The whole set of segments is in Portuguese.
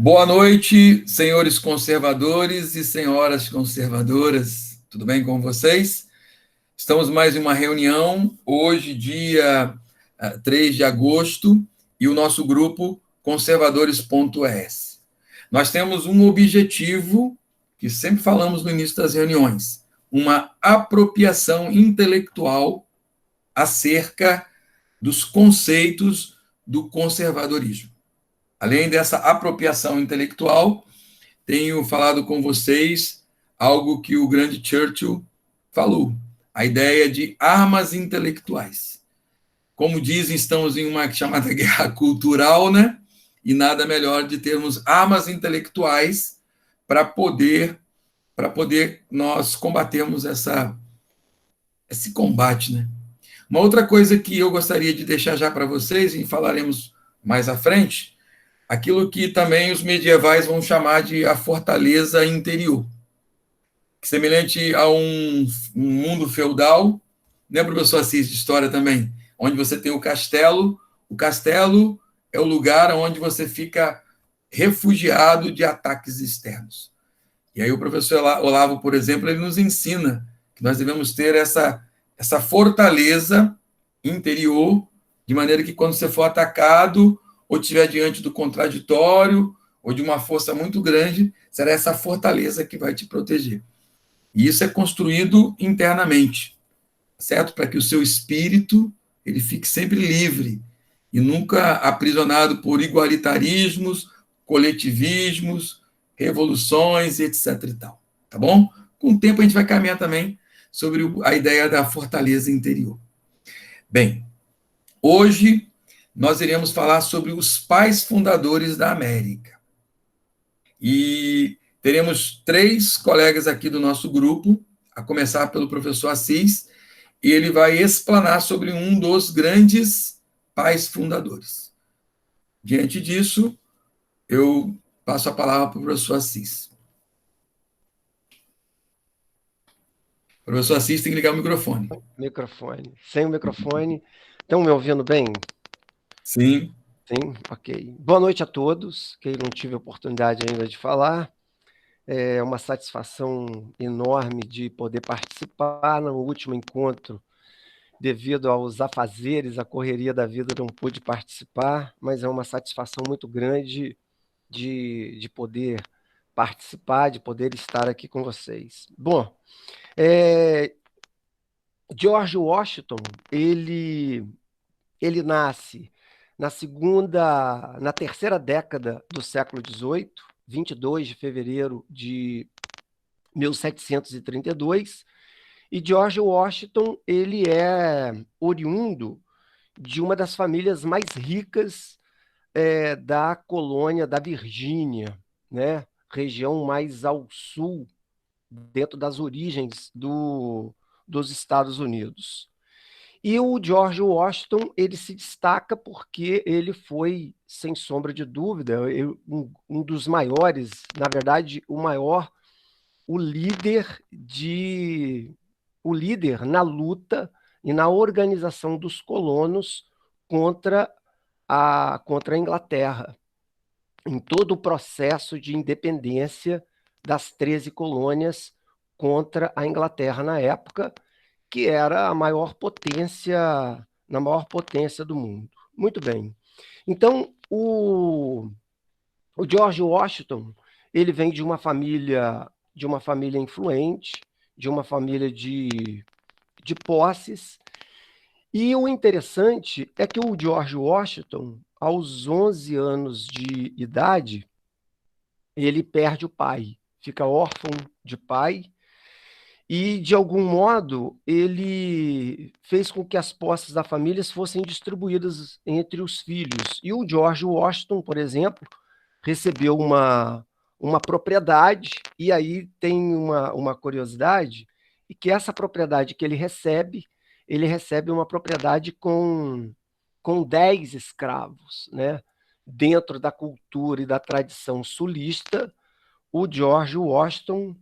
Boa noite, senhores conservadores e senhoras conservadoras. Tudo bem com vocês? Estamos mais em uma reunião, hoje, dia 3 de agosto, e o nosso grupo Conservadores.es. Nós temos um objetivo, que sempre falamos no início das reuniões, uma apropriação intelectual acerca dos conceitos do conservadorismo. Além dessa apropriação intelectual, tenho falado com vocês algo que o grande Churchill falou, a ideia de armas intelectuais. Como dizem, estamos em uma chamada guerra cultural, né? E nada melhor de termos armas intelectuais para poder nós combatermos esse combate, né? Uma outra coisa que eu gostaria de deixar já para vocês, e falaremos mais à frente, aquilo que também os medievais vão chamar de a fortaleza interior, semelhante a um mundo feudal, né, professor Assis, de história também, onde você tem o castelo é o lugar onde você fica refugiado de ataques externos. E aí o professor Olavo, por exemplo, ele nos ensina que nós devemos ter essa fortaleza interior, de maneira que quando você for atacado, ou estiver diante do contraditório, ou de uma força muito grande, será essa fortaleza que vai te proteger. E isso é construído internamente, certo? Para que o seu espírito ele fique sempre livre e nunca aprisionado por igualitarismos, coletivismos, revoluções, etc. e tal. Tá bom? Com o tempo a gente vai caminhar também sobre a ideia da fortaleza interior. Bem, hoje nós iremos falar sobre os pais fundadores da América. E teremos 3 colegas aqui do nosso grupo, a começar pelo professor Assis, e ele vai explanar sobre um dos grandes pais fundadores. Diante disso, eu passo a palavra para o professor Assis. O professor Assis tem que ligar o microfone. Microfone. Sem o microfone. Estão me ouvindo bem? Sim. Sim? Ok. Boa noite a todos, que não tive a oportunidade ainda de falar. É uma satisfação enorme de poder participar no último encontro. Devido aos afazeres, à correria da vida, não pude participar, mas é uma satisfação muito grande de poder participar, de poder estar aqui com vocês. Bom, George Washington, ele nasce na terceira década do século XVIII, 22 de fevereiro de 1732, e George Washington ele é oriundo de uma das famílias mais ricas da colônia da Virgínia, né? Região mais ao sul, dentro das origens dos Estados Unidos. E o George Washington ele se destaca porque ele foi, sem sombra de dúvida, um dos maiores, na verdade, o líder na luta e na organização dos colonos contra a Inglaterra, em todo o processo de independência das 13 colônias contra a Inglaterra na época, que era na maior potência do mundo. Muito bem. Então, o George Washington, ele vem de uma família influente, de uma família de posses, e o interessante é que o George Washington, aos 11 anos de idade, ele perde o pai, fica órfão de pai, e, de algum modo, ele fez com que as posses da família fossem distribuídas entre os filhos. E o George Washington, por exemplo, recebeu uma propriedade, e aí tem uma curiosidade, e que essa propriedade que ele recebe uma propriedade com 10 escravos, né? Dentro da cultura e da tradição sulista, o George Washington,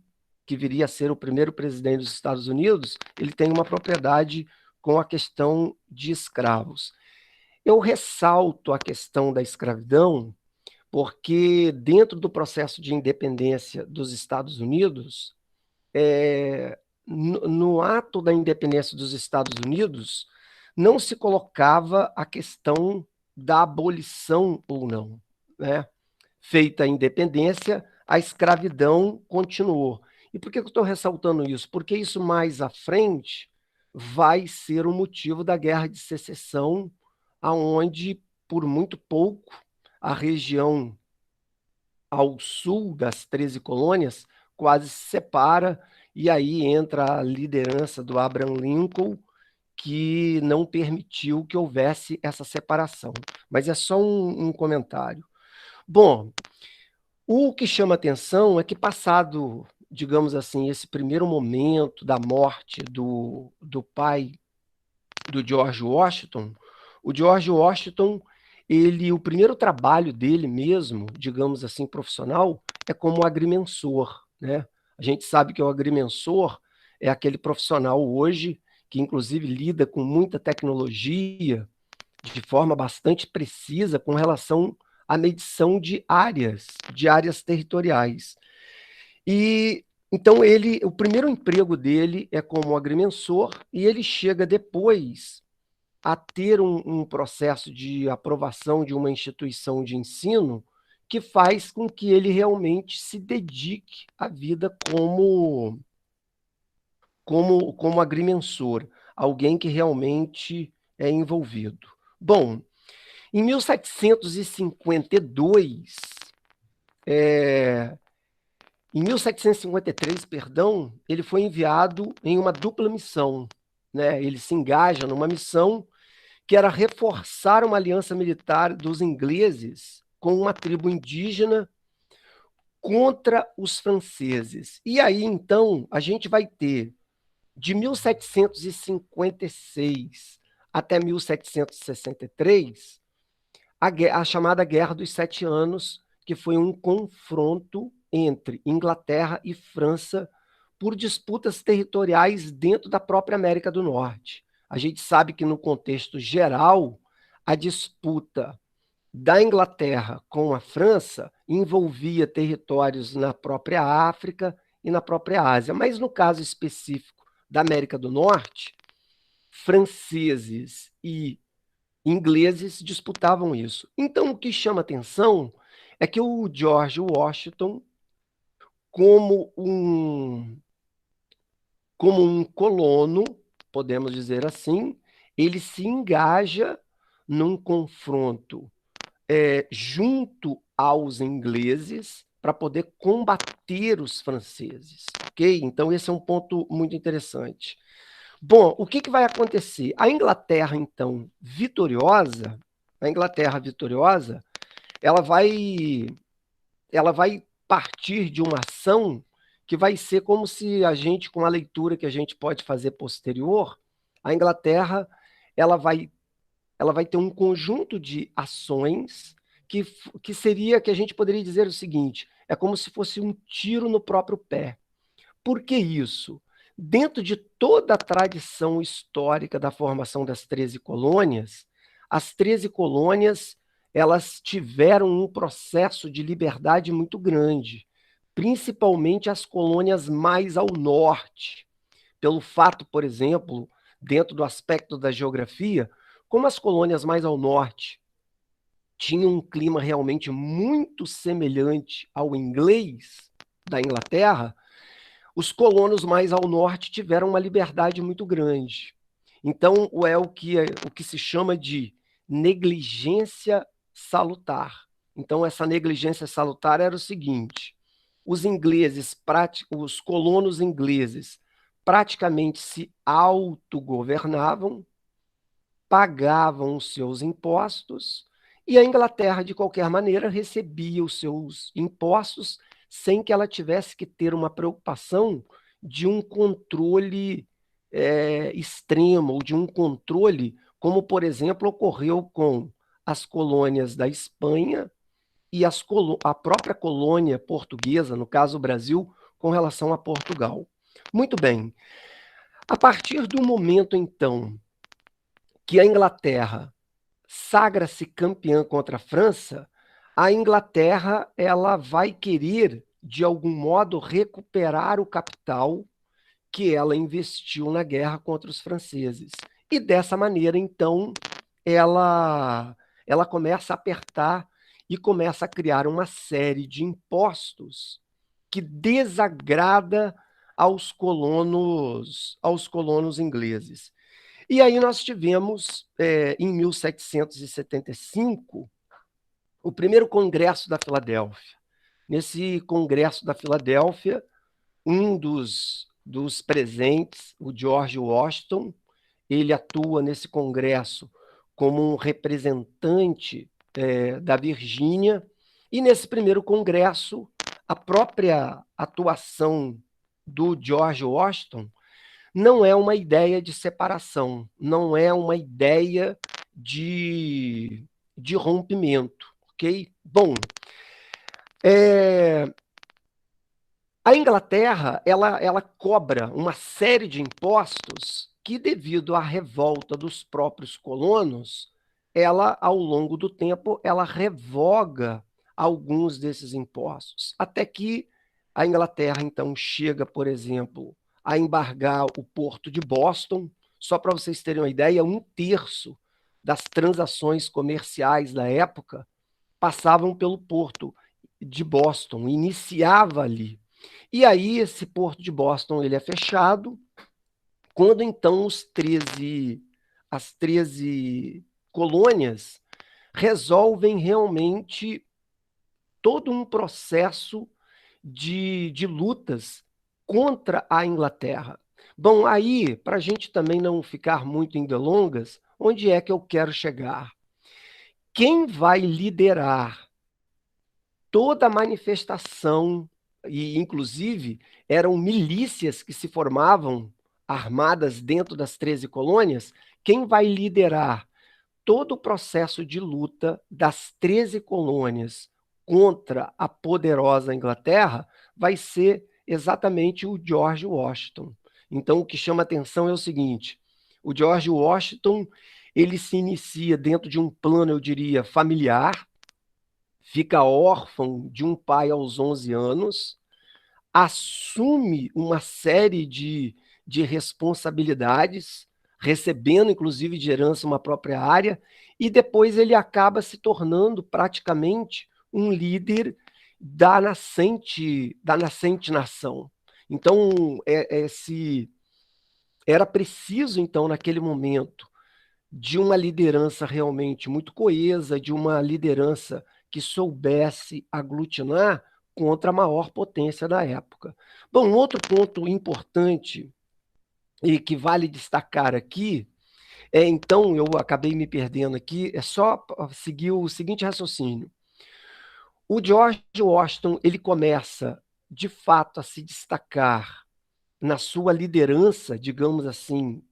que viria a ser o primeiro presidente dos Estados Unidos, ele tem uma propriedade com a questão de escravos. Eu ressalto a questão da escravidão porque dentro do processo de independência dos Estados Unidos, no ato da independência dos Estados Unidos, não se colocava a questão da abolição ou não, né? Feita a independência, a escravidão continuou. E por que eu estou ressaltando isso? Porque isso mais à frente vai ser o motivo da Guerra de Secessão, aonde, por muito pouco, a região ao sul das 13 colônias quase se separa, e aí entra a liderança do Abraham Lincoln, que não permitiu que houvesse essa separação. Mas é só um comentário. Bom, o que chama atenção é que, passado, digamos assim, esse primeiro momento da morte do pai do George Washington, o George Washington, o primeiro trabalho dele mesmo, digamos assim, profissional, é como agrimensor, né? A gente sabe que o agrimensor é aquele profissional hoje que, inclusive, lida com muita tecnologia de forma bastante precisa com relação à medição de áreas territoriais. E então o primeiro emprego dele é como agrimensor e ele chega depois a ter um processo de aprovação de uma instituição de ensino que faz com que ele realmente se dedique à vida como agrimensor, alguém que realmente é envolvido. Bom, em 1752, em 1753, perdão, ele foi enviado em uma dupla missão, né? Ele se engaja numa missão que era reforçar uma aliança militar dos ingleses com uma tribo indígena contra os franceses. E aí, então, a gente vai ter, de 1756 até 1763, a chamada Guerra dos Sete Anos, que foi um confronto entre Inglaterra e França por disputas territoriais dentro da própria América do Norte. A gente sabe que, no contexto geral, a disputa da Inglaterra com a França envolvia territórios na própria África e na própria Ásia, mas no caso específico da América do Norte, franceses e ingleses disputavam isso. Então, o que chama atenção é que o George Washington, como um colono, podemos dizer assim, ele se engaja num confronto junto aos ingleses para poder combater os franceses, ok? Então, esse é um ponto muito interessante. Bom, o que vai acontecer? A Inglaterra, então, vitoriosa, ela vai partir de uma ação que vai ser como se a gente, com a leitura que a gente pode fazer posterior, a Inglaterra ela vai ter um conjunto de ações que seria, que a gente poderia dizer o seguinte, é como se fosse um tiro no próprio pé. Por que isso? Dentro de toda a tradição histórica da formação das 13 colônias, as 13 colônias elas tiveram um processo de liberdade muito grande, principalmente as colônias mais ao norte, pelo fato, por exemplo, dentro do aspecto da geografia, como as colônias mais ao norte tinham um clima realmente muito semelhante ao inglês da Inglaterra, os colonos mais ao norte tiveram uma liberdade muito grande. Então, o que se chama de negligência salutar. Então, essa negligência salutar era o seguinte: os colonos ingleses praticamente se autogovernavam, pagavam os seus impostos, e a Inglaterra, de qualquer maneira, recebia os seus impostos sem que ela tivesse que ter uma preocupação de um controle extremo, ou de um controle, como, por exemplo, ocorreu com as colônias da Espanha e a própria colônia portuguesa, no caso o Brasil, com relação a Portugal. Muito bem. A partir do momento, então, que a Inglaterra sagra-se campeã contra a França, a Inglaterra ela vai querer, de algum modo, recuperar o capital que ela investiu na guerra contra os franceses. E dessa maneira, então, ela começa a apertar e começa a criar uma série de impostos que desagrada aos colonos ingleses. E aí nós tivemos, em 1775, o primeiro Congresso da Filadélfia. Nesse Congresso da Filadélfia, um dos presentes, o George Washington, ele atua nesse congresso como um representante da Virgínia, e nesse primeiro congresso, a própria atuação do George Washington não é uma ideia de separação, não é uma ideia de rompimento, ok? Bom, a Inglaterra, ela cobra uma série de impostos que, devido à revolta dos próprios colonos, ela, ao longo do tempo, ela revoga alguns desses impostos, até que a Inglaterra, então, chega, por exemplo, a embargar o porto de Boston. Só para vocês terem uma ideia, 1/3 das transações comerciais da época passavam pelo porto de Boston, iniciava ali. E aí esse porto de Boston ele é fechado, quando então as 13 colônias resolvem realmente todo um processo de lutas contra a Inglaterra. Bom, aí, para a gente também não ficar muito em delongas, onde é que eu quero chegar? Quem vai liderar toda a manifestação, e inclusive eram milícias que se formavam armadas dentro das 13 colônias, quem vai liderar todo o processo de luta das 13 colônias contra a poderosa Inglaterra vai ser exatamente o George Washington. Então, o que chama atenção é o seguinte: o George Washington ele se inicia dentro de um plano, eu diria, familiar, fica órfão de um pai aos 11 anos, assume uma série de responsabilidades, recebendo inclusive de herança uma própria área, e depois ele acaba se tornando praticamente um líder da nascente nação. Então, era preciso, então, naquele momento, de uma liderança realmente muito coesa, de uma liderança que soubesse aglutinar contra a maior potência da época. Bom, um outro ponto importante e que vale destacar aqui então, eu acabei me perdendo aqui, é só seguir o seguinte raciocínio. O George Washington, ele começa, de fato, a se destacar na sua liderança, digamos assim,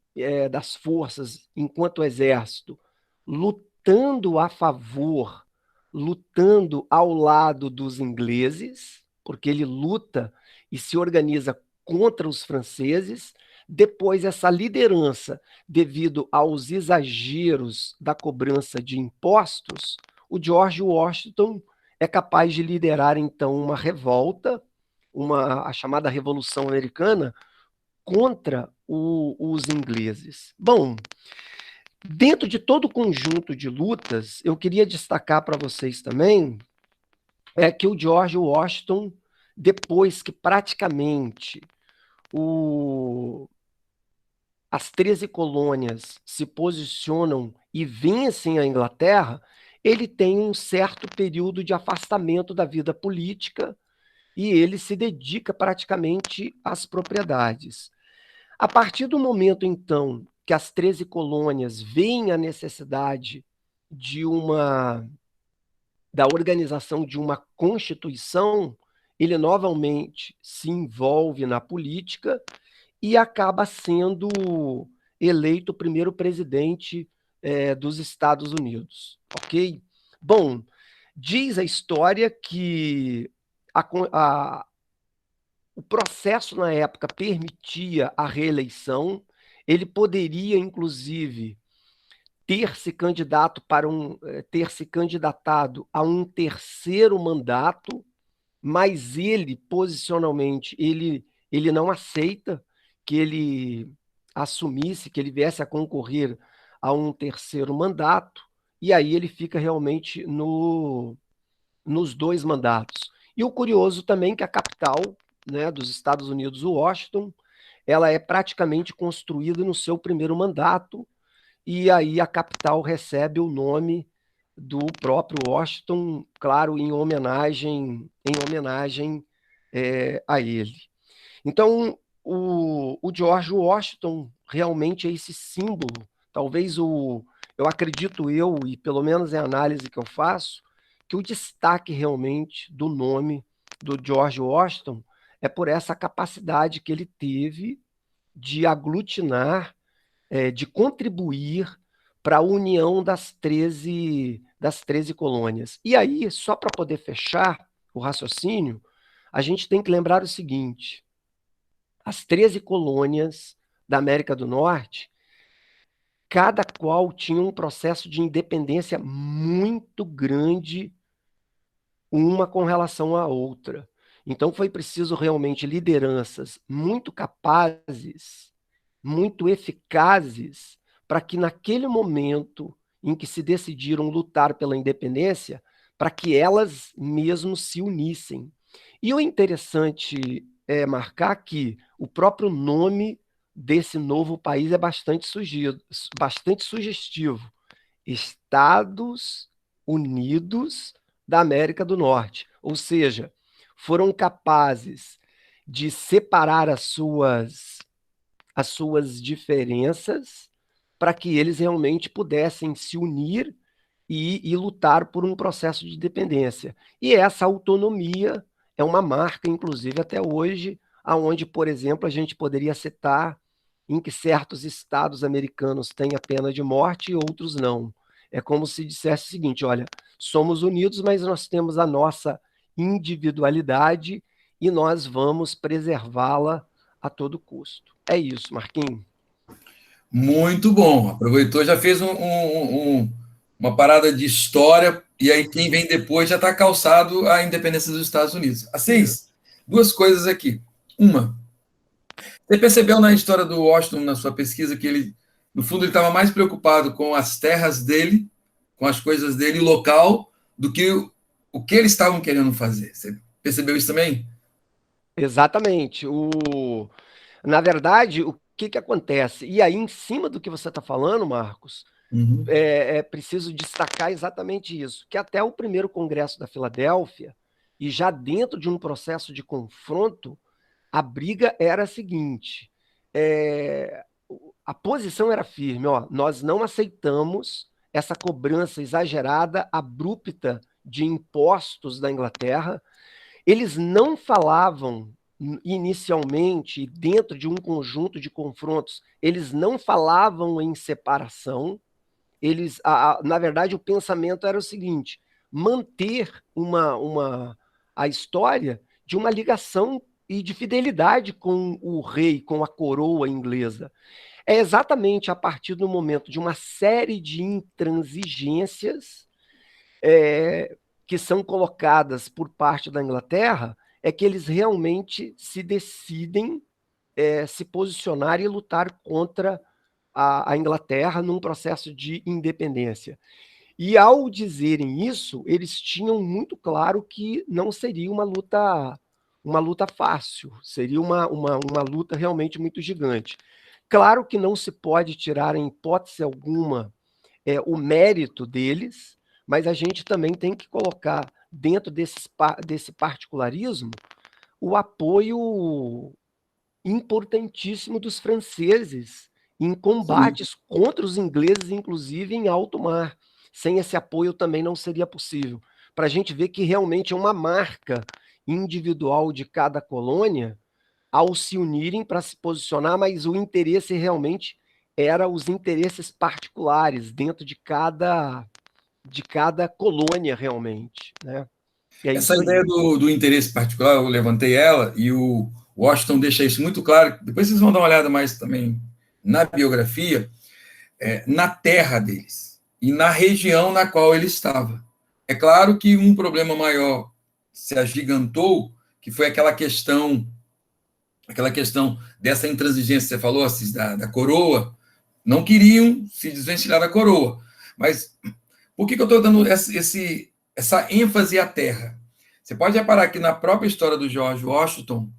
das forças enquanto exército, lutando a favor, lutando ao lado dos ingleses, porque ele luta e se organiza contra os franceses. Depois, essa liderança, devido aos exageros da cobrança de impostos, o George Washington é capaz de liderar, então, uma revolta, a chamada Revolução Americana, contra os ingleses. Bom, dentro de todo o conjunto de lutas, eu queria destacar para vocês também que o George Washington, depois que praticamente as 13 colônias se posicionam e vencem a Inglaterra, ele tem um certo período de afastamento da vida política e ele se dedica praticamente às propriedades. A partir do momento, então, que as 13 colônias veem a necessidade da organização de uma constituição, ele novamente se envolve na política e acaba sendo eleito o primeiro presidente dos Estados Unidos, ok? Bom, diz a história que o processo na época permitia a reeleição, ele poderia, inclusive, ter se candidato ter se candidatado a um terceiro mandato, mas ele, posicionalmente, ele não aceita que ele assumisse, que ele viesse a concorrer a um terceiro mandato, e aí ele fica realmente nos dois mandatos. E o curioso também é que a capital, né, dos Estados Unidos, Washington, ela é praticamente construída no seu primeiro mandato, e aí a capital recebe o nome do próprio Washington, claro, em homenagem a ele. Então, o George Washington realmente é esse símbolo, talvez eu acredito e pelo menos é a análise que eu faço, que o destaque realmente do nome do George Washington é por essa capacidade que ele teve de aglutinar, de contribuir para a união das 13 colônias. E aí, só para poder fechar o raciocínio, a gente tem que lembrar o seguinte: as 13 colônias da América do Norte, cada qual tinha um processo de independência muito grande, uma com relação à outra. Então foi preciso realmente lideranças muito capazes, muito eficazes, para que naquele momento em que se decidiram lutar pela independência, para que elas mesmo se unissem. E o interessante é marcar que o próprio nome desse novo país é bastante sugestivo. Estados Unidos da América do Norte. Ou seja, foram capazes de separar as suas diferenças para que eles realmente pudessem se unir e lutar por um processo de independência. E essa autonomia é uma marca, inclusive, até hoje, aonde, por exemplo, a gente poderia citar em que certos estados americanos têm a pena de morte e outros não. É como se dissesse o seguinte: olha, somos unidos, mas nós temos a nossa individualidade e nós vamos preservá-la a todo custo. É isso, Marquinhos. Muito bom. Aproveitou, já fez uma parada de história, e aí quem vem depois já está calçado à independência dos Estados Unidos. Assis, duas coisas aqui. Uma, você percebeu na história do Washington, na sua pesquisa, que ele, no fundo, ele estava mais preocupado com as terras dele, com as coisas dele, local, do que o que eles estavam querendo fazer. Você percebeu isso também? Exatamente. Na verdade, o que que acontece? E aí, em cima do que você está falando, Marcos, Uhum. é preciso destacar exatamente isso, que até o primeiro Congresso da Filadélfia, e já dentro de um processo de confronto, a briga era a seguinte: é, a posição era firme, ó, nós não aceitamos essa cobrança exagerada, abrupta de impostos da Inglaterra. Eles não falavam inicialmente, dentro de um conjunto de confrontos, eles não falavam em separação. Na verdade, o pensamento era o seguinte: manter a história de uma ligação e de fidelidade com o rei, com a coroa inglesa. É exatamente a partir do momento de uma série de intransigências que são colocadas por parte da Inglaterra, é que eles realmente se decidem se posicionar e lutar contra a Inglaterra num processo de independência. E ao dizerem isso, eles tinham muito claro que não seria uma luta fácil, seria uma luta realmente muito gigante. Claro que não se pode tirar em hipótese alguma o mérito deles, mas a gente também tem que colocar dentro desse particularismo o apoio importantíssimo dos franceses em Sim. combates contra os ingleses, inclusive em alto mar. Sem esse apoio também não seria possível. Para a gente ver que realmente é uma marca individual de cada colônia ao se unirem para se posicionar, mas o interesse realmente era os interesses particulares dentro de cada colônia realmente, né? E é Essa isso ideia aí. do interesse particular, eu levantei ela, e o Washington deixa isso muito claro. Depois vocês vão dar uma olhada mais também na biografia. na terra deles e na região na qual ele estava. É claro que um problema maior se agigantou, que foi aquela questão dessa intransigência que você falou, Assis, da coroa. Não queriam se desvencilhar da coroa. Mas por que eu estou dando essa ênfase à terra? Você pode reparar que na própria história do George Washington,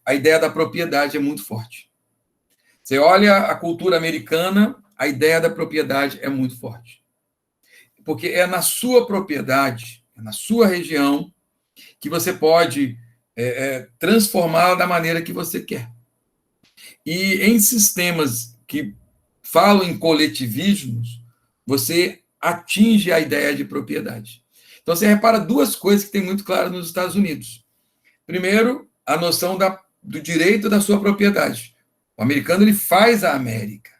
a ideia da propriedade é muito forte. Você olha a cultura americana, a ideia da propriedade é muito forte. Porque é na sua propriedade, é na sua região, que você pode transformá-la da maneira que você quer. E em sistemas que falam em coletivismos, você atinge a ideia de propriedade. Então, você repara duas coisas que tem muito claro nos Estados Unidos. Primeiro, a noção do direito da sua propriedade. O americano ele faz a América.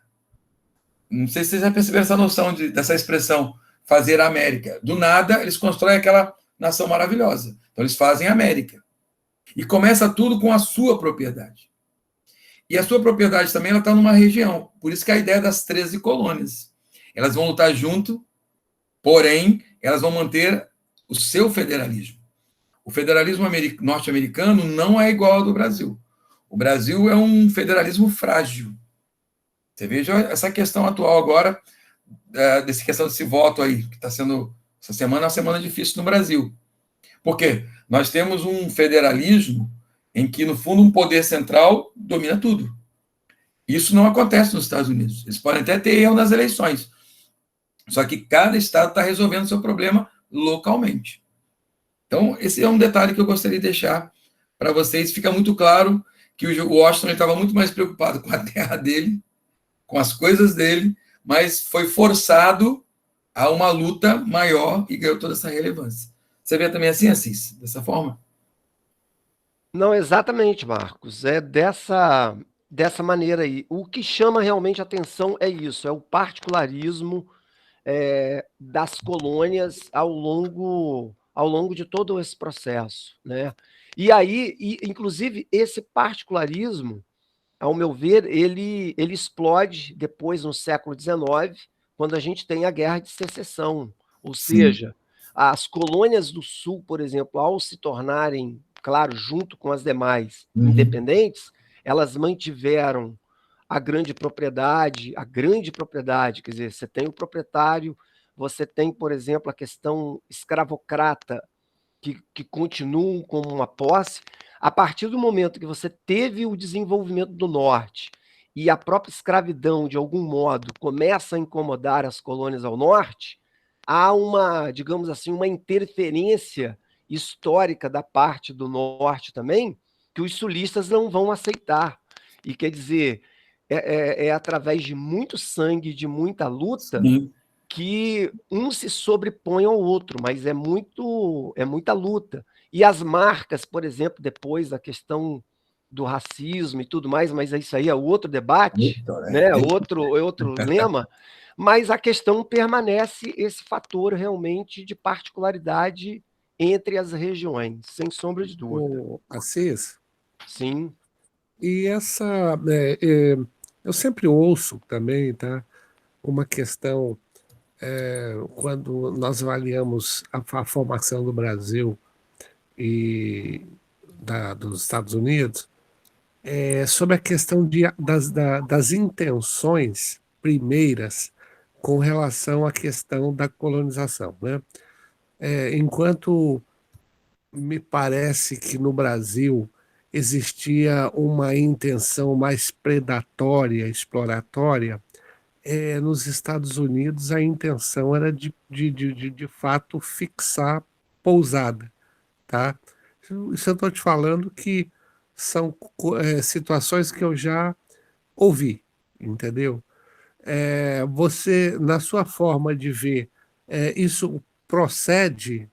Não sei se vocês já perceberam essa noção dessa expressão, fazer a América. Do nada, eles constroem aquela nação maravilhosa. Então, eles fazem a América. E começa tudo com a sua propriedade. E a sua propriedade também está numa região. Por isso que a ideia das 13 colônias. Elas vão lutar junto, porém, elas vão manter o seu federalismo. O federalismo norte-americano não é igual ao do Brasil. O Brasil é um federalismo frágil. Você veja essa questão atual agora, dessa questão desse voto aí, que está sendo, essa semana é uma semana difícil no Brasil. Por quê? Nós temos um federalismo em que, no fundo, um poder central domina tudo. Isso não acontece nos Estados Unidos. Eles podem até ter erro nas eleições, só que cada estado está resolvendo o seu problema localmente. Então, esse é um detalhe que eu gostaria de deixar para vocês. Fica muito claro que o Washington estava muito mais preocupado com a terra dele, com as coisas dele, mas foi forçado a uma luta maior e ganhou toda essa relevância. Você vê também assim, Assis, dessa forma? Não, exatamente, Marcos. É dessa maneira aí. O que chama realmente atenção é isso, é o particularismo das colônias ao longo de todo esse processo, né? E aí, inclusive, esse particularismo, ao meu ver, ele explode depois no século XIX, quando a gente tem a Guerra de Secessão, ou Sim. seja, as colônias do Sul, por exemplo, ao se tornarem, claro, junto com as demais independentes, elas mantiveram a grande propriedade, quer dizer, você tem o proprietário, você tem, por exemplo, a questão escravocrata, que continuam como uma posse. A partir do momento que você teve o desenvolvimento do norte e a própria escravidão, de algum modo, começa a incomodar as colônias ao norte, há uma, digamos assim, uma interferência histórica da parte do norte também, que os sulistas não vão aceitar. E quer dizer, é através de muito sangue, de muita luta, Sim. que um se sobrepõe ao outro, mas é muita luta. E as marcas, por exemplo, depois da questão do racismo e tudo mais, mas isso aí é outro debate, né? Outro lema, mas a questão permanece esse fator realmente de particularidade entre as regiões, sem sombra de dúvida. O Assis, Sim. e eu sempre ouço também, tá, uma questão, quando nós avaliamos a formação do Brasil e dos Estados Unidos, sobre a questão das intenções primeiras com relação à questão da colonização, né? Enquanto me parece que no Brasil existia uma intenção mais predatória, exploratória, nos Estados Unidos a intenção era de fato fixar pousada, tá? Isso eu estou te falando que são situações que eu já ouvi, entendeu? Você, na sua forma de ver, isso procede?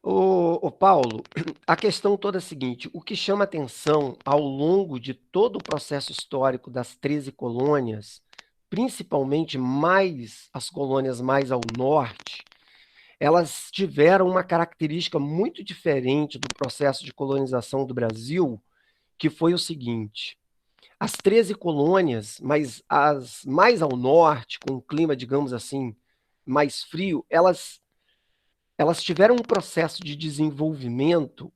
O Paulo, a questão toda é a seguinte: o que chama atenção ao longo de todo o processo histórico das 13 colônias, principalmente mais as colônias mais ao norte, elas tiveram uma característica muito diferente do processo de colonização do Brasil, que foi o seguinte: As 13 colônias, mas as mais ao norte, com um clima, digamos assim, mais frio, elas tiveram um processo de desenvolvimento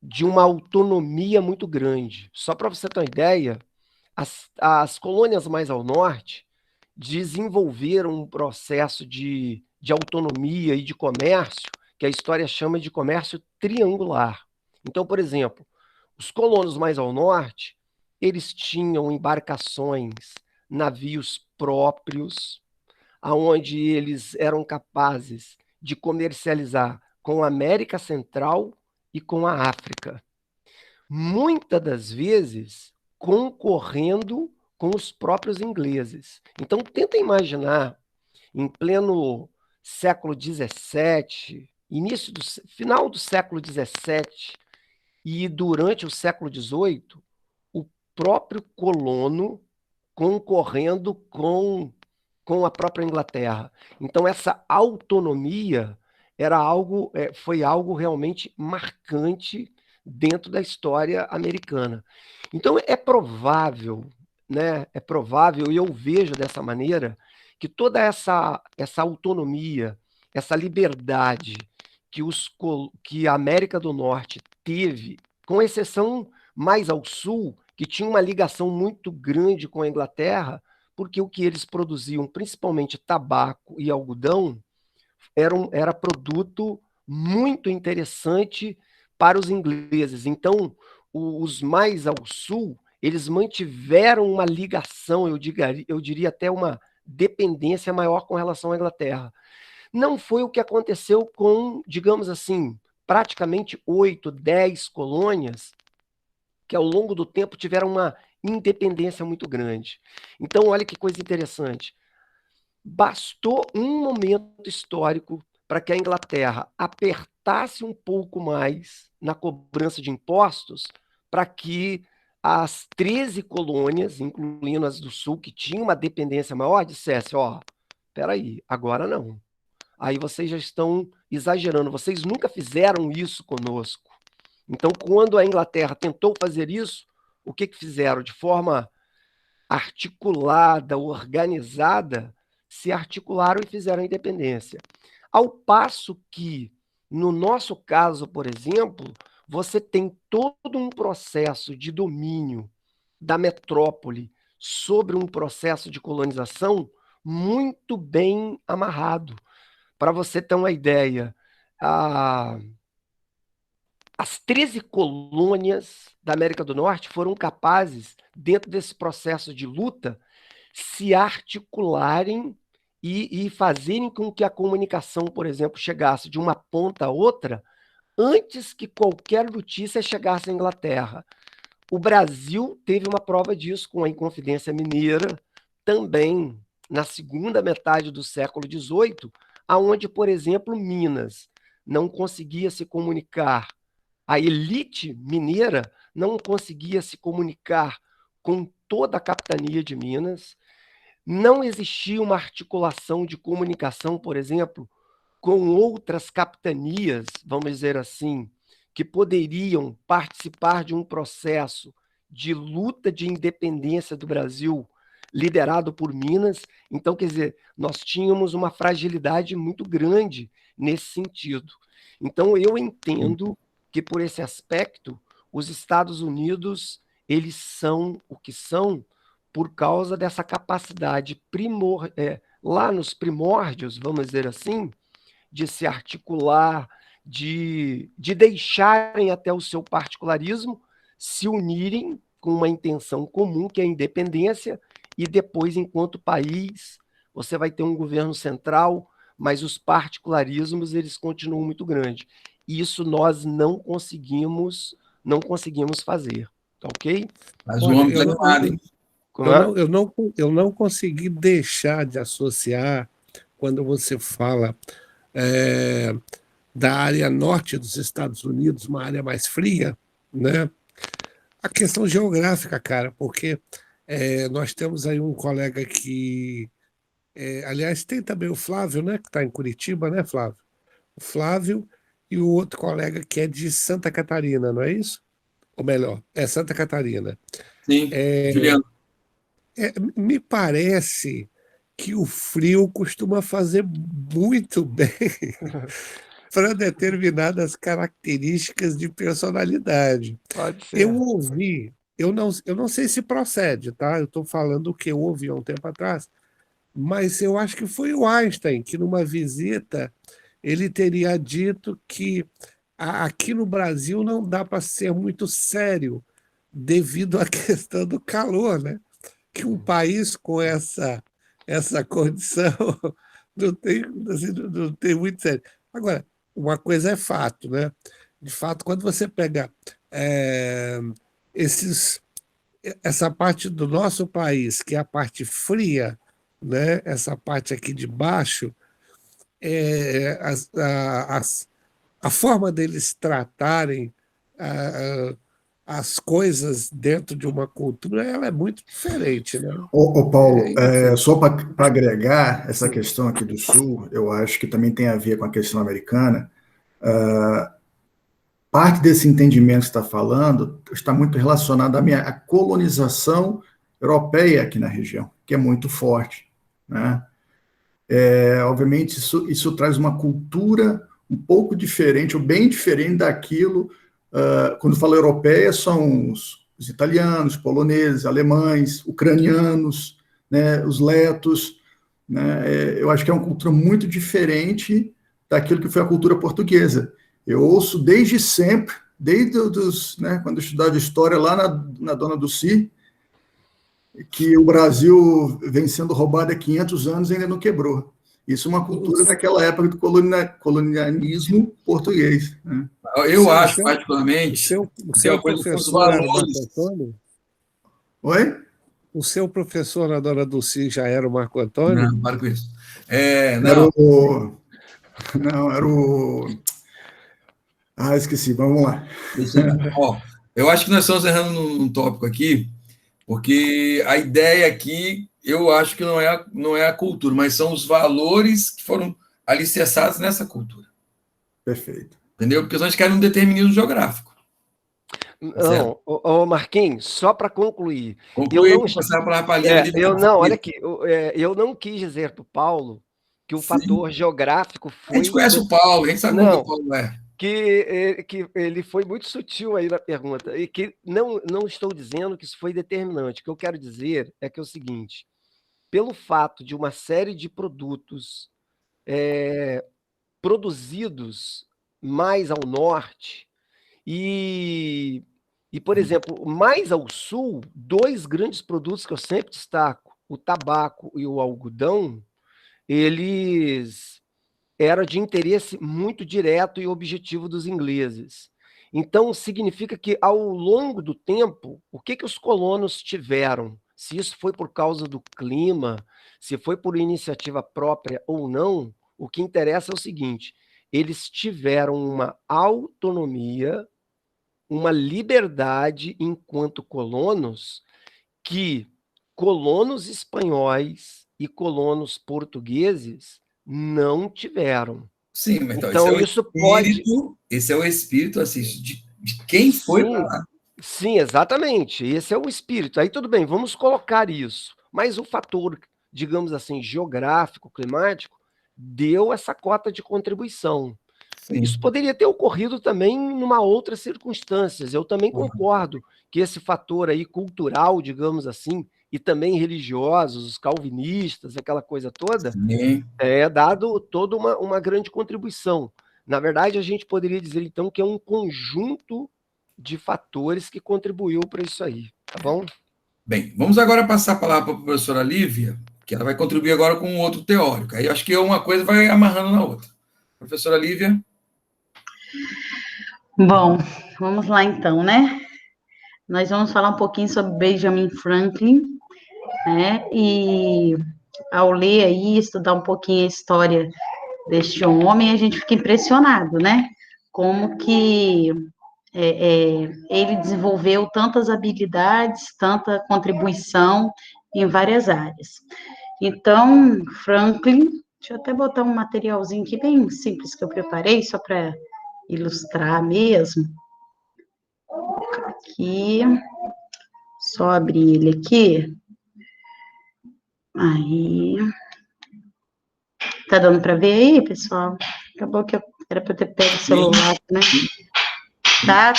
de uma autonomia muito grande. Só para você ter uma ideia, as colônias mais ao norte desenvolveram um processo de autonomia e de comércio que a história chama de comércio triangular. Então, por exemplo, os colonos mais ao norte, eles tinham embarcações, navios próprios, aonde eles eram capazes de comercializar com a América Central e com a África. Muitas das vezes concorrendo com os próprios ingleses. Então, tenta imaginar, em pleno século XVII, final do século XVII e durante o século XVIII, o próprio colono concorrendo com a própria Inglaterra. Então, essa autonomia foi algo realmente marcante dentro da história americana. Então, é provável, né? É provável, e eu vejo dessa maneira, que toda essa autonomia, essa liberdade que a América do Norte teve, com exceção mais ao sul, que tinha uma ligação muito grande com a Inglaterra, porque o que eles produziam, principalmente tabaco e algodão, era produto muito interessante para os ingleses. Então, os mais ao sul, eles mantiveram uma ligação, eu diria até uma dependência maior com relação à Inglaterra. Não foi o que aconteceu com, digamos assim, praticamente 8, 10 colônias que ao longo do tempo tiveram uma independência muito grande. Então, olha que coisa interessante. Bastou um momento histórico para que a Inglaterra apertasse um pouco mais na cobrança de impostos para que as 13 colônias, incluindo as do Sul, que tinham uma dependência maior, dissessem, ó, peraí, agora não. Aí vocês já estão exagerando, vocês nunca fizeram isso conosco. Então, quando a Inglaterra tentou fazer isso, o que fizeram? De forma articulada, organizada, se articularam e fizeram a independência. Ao passo que, no nosso caso, por exemplo, você tem todo um processo de domínio da metrópole sobre um processo de colonização muito bem amarrado. Para você ter uma ideia, as 13 colônias da América do Norte foram capazes, dentro desse processo de luta, se articularem e fazerem com que a comunicação, por exemplo, chegasse de uma ponta a outra antes que qualquer notícia chegasse à Inglaterra. O Brasil teve uma prova disso com a Inconfidência Mineira, também na segunda metade do século XVIII, aonde, por exemplo, Minas não conseguia se comunicar, a elite mineira não conseguia se comunicar com toda a capitania de Minas, não existia uma articulação de comunicação, por exemplo, com outras capitanias, vamos dizer assim, que poderiam participar de um processo de luta de independência do Brasil liderado por Minas. Então, quer dizer, nós tínhamos uma fragilidade muito grande nesse sentido. Então, eu entendo que, por esse aspecto, os Estados Unidos, eles são o que são por causa dessa capacidade lá nos primórdios, vamos dizer assim, de se articular, de deixarem até o seu particularismo, se unirem com uma intenção comum, que é a independência, e depois, enquanto país, você vai ter um governo central, mas os particularismos, eles continuam muito grandes. Isso nós não conseguimos fazer, tá ok? Mas o Olha, homem está animado, hein? eu não consegui deixar de associar quando você fala é, da área norte dos Estados Unidos, uma área mais fria, né? A questão geográfica, cara, porque nós temos aí um colega que, aliás, tem também o Flávio, né, que está em Curitiba, né, Flávio? O Flávio e o outro colega que é de Santa Catarina, não é isso? Ou melhor, é Santa Catarina. Sim, Juliano. Me parece que o frio costuma fazer muito bem para determinadas características de personalidade. Pode Eu ser. ouvi, eu não sei se procede, tá? Eu estou falando o que eu ouvi há um tempo atrás, mas eu acho que foi o Einstein que, numa visita, ele teria dito que aqui no Brasil não dá para ser muito sério devido à questão do calor, né? Que um país com essa condição não tem, assim, não tem muito sério. Agora, uma coisa é fato, né? De fato, quando você pega é, esses, essa parte do nosso país, que é a parte fria, né? Essa parte aqui de baixo, é, a forma deles tratarem as coisas dentro de uma cultura, ela é muito diferente, né? Paulo, É, só para agregar essa questão aqui do Sul, eu acho que também tem a ver com a questão americana. Parte desse entendimento que está falando está muito relacionado à colonização europeia aqui na região, que é muito forte, né? Obviamente, isso traz uma cultura um pouco diferente, ou bem diferente daquilo. Quando falo europeia, são os italianos, poloneses, alemães, ucranianos, né, os letos. Né? Eu acho que é uma cultura muito diferente daquilo que foi a cultura portuguesa. Eu ouço desde sempre, né, quando eu estudava história lá na Dona Dulcy, que o Brasil vem sendo roubado há 500 anos e ainda não quebrou. Isso é uma cultura daquela época do colonialismo português. Né? Eu acho, particularmente, o tem seu uma coisa que são os professor era Marco valores. Antônio? Oi? O seu professor na Dona Dulcy já era o Marco Antônio? Não, para com isso. Era o... Não, era o... esqueci, vamos lá. Eu acho que nós estamos errando num tópico aqui, porque a ideia aqui, eu acho que não é a cultura, mas são os valores que foram alicerçados nessa cultura. Perfeito. Entendeu? Porque a gente quer um determinismo geográfico. Não, Marquinhos, só para concluir. Concluir, passar a palavra para a Lívia. Olha aqui, eu não quis dizer para o Paulo que o fator geográfico foi... A gente conhece o Paulo, a gente sabe como o Paulo é. Que ele foi muito sutil aí na pergunta, e que não estou dizendo que isso foi determinante. O que eu quero dizer é que é o seguinte, pelo fato de uma série de produtos produzidos mais ao norte, e, por exemplo, mais ao sul, dois grandes produtos que eu sempre destaco, o tabaco e o algodão, eles eram de interesse muito direto e objetivo dos ingleses. Então, significa que, ao longo do tempo, o que os colonos tiveram? Se isso foi por causa do clima, se foi por iniciativa própria ou não, o que interessa é o seguinte, eles tiveram uma autonomia, uma liberdade enquanto colonos, que colonos espanhóis e colonos portugueses não tiveram. Sim, mas então isso pode... Esse é o espírito assim, de quem foi para lá. Sim, exatamente. Esse é o espírito. Aí tudo bem, vamos colocar isso. Mas o fator, digamos assim, geográfico, climático, deu essa cota de contribuição. Sim. Isso poderia ter ocorrido também numa outras circunstâncias. Eu também concordo que esse fator aí cultural, digamos assim, e também religiosos, os calvinistas, aquela coisa toda, dado toda uma grande contribuição. Na verdade, a gente poderia dizer, então, que é um conjunto de fatores que contribuiu para isso aí, tá bom? Bem, vamos agora passar a palavra para a professora Lívia, que ela vai contribuir agora com um outro teórico. Aí eu acho que uma coisa vai amarrando na outra. Professora Lívia. Bom, vamos lá então, né? Nós vamos falar um pouquinho sobre Benjamin Franklin, né? E ao ler aí, estudar um pouquinho a história deste homem, a gente fica impressionado, né? Como que ele desenvolveu tantas habilidades, tanta contribuição em várias áreas. Então, Franklin, deixa eu até botar um materialzinho aqui bem simples que eu preparei, só para ilustrar mesmo. Vou colocar aqui, só abrir ele aqui. Aí. Tá dando para ver aí, pessoal? Acabou que era para eu ter pego o celular, né? Tá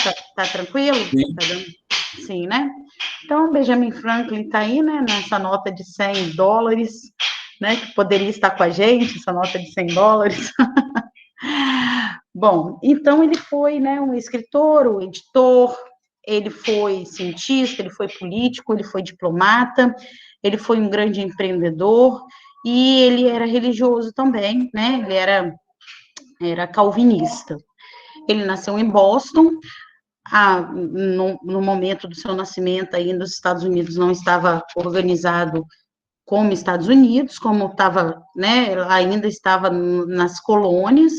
tranquilo? Sim. Tá dando? Sim, né? Então, Benjamin Franklin tá aí, né? Nessa nota de $100, né? Que poderia estar com a gente, essa nota de $100. Bom, então ele foi, né, um escritor, um editor, ele foi cientista, ele foi político, ele foi diplomata, ele foi um grande empreendedor e ele era religioso também, né? Ele era calvinista. Ele nasceu em Boston. No momento do seu nascimento, ainda os Estados Unidos não estava organizado como Estados Unidos, como estava, né, ainda estava nas colônias,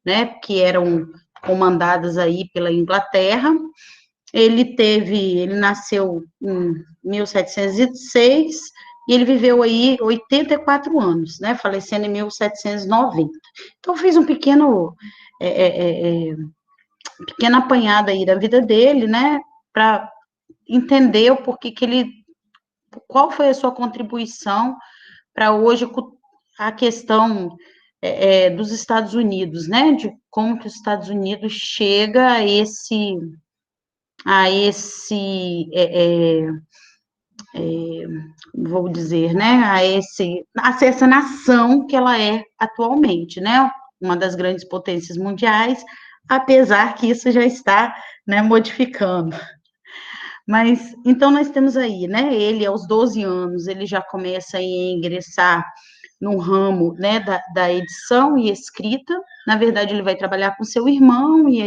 né, que eram comandadas aí pela Inglaterra. Ele nasceu em 1706 e ele viveu aí 84 anos, né, falecendo em 1790. Então, fiz um pequena apanhada aí da vida dele, né, para entender o porquê que ele, qual foi a sua contribuição para hoje a questão dos Estados Unidos, né, de como que os Estados Unidos chega a vou dizer, né, a essa nação que ela é atualmente, né, uma das grandes potências mundiais, apesar que isso já está, né, modificando. Mas, então, nós temos aí, né, ele, aos 12 anos, ele já começa a ingressar no ramo, né, da edição e escrita. Na verdade, ele vai trabalhar com seu irmão, e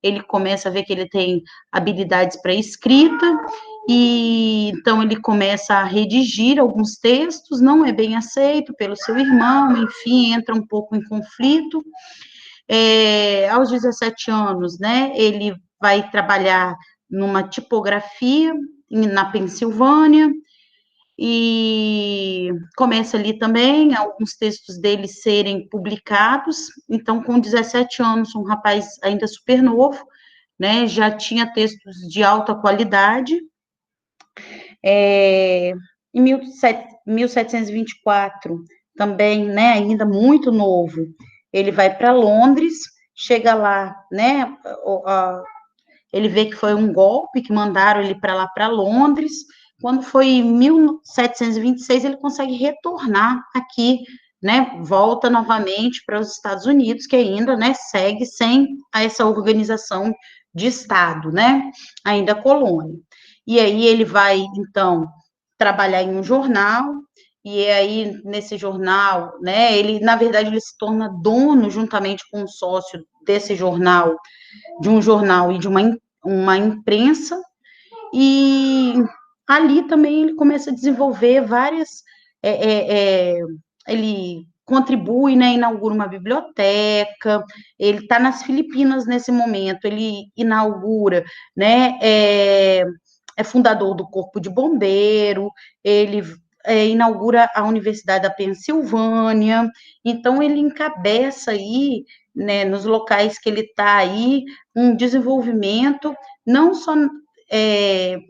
ele começa a ver que ele tem habilidades para escrita, e então ele começa a redigir alguns textos, não é bem aceito pelo seu irmão, enfim, entra um pouco em conflito. Aos 17 anos, né, ele vai trabalhar numa tipografia na Pensilvânia, e começa ali também alguns textos dele serem publicados. Então, com 17 anos, um rapaz ainda super novo, né, já tinha textos de alta qualidade. Em 1724, também, né, ainda muito novo, ele vai para Londres, chega lá, né, ele vê que foi um golpe, que mandaram ele para lá, para Londres. Quando foi em 1726, ele consegue retornar aqui, né, volta novamente para os Estados Unidos, que ainda, né, segue sem essa organização de Estado, né, ainda colônia. E aí ele vai, então, trabalhar em um jornal, e aí, nesse jornal, né, ele, na verdade, ele se torna dono, juntamente com um sócio desse jornal, de um jornal e de uma imprensa, e ali também ele começa a desenvolver várias, ele contribui, né, inaugura uma biblioteca, ele está nas Filipinas nesse momento, ele inaugura, né, é fundador do Corpo de Bombeiro, ele inaugura a Universidade da Pensilvânia, então ele encabeça aí, né, nos locais que ele está aí, um desenvolvimento, não só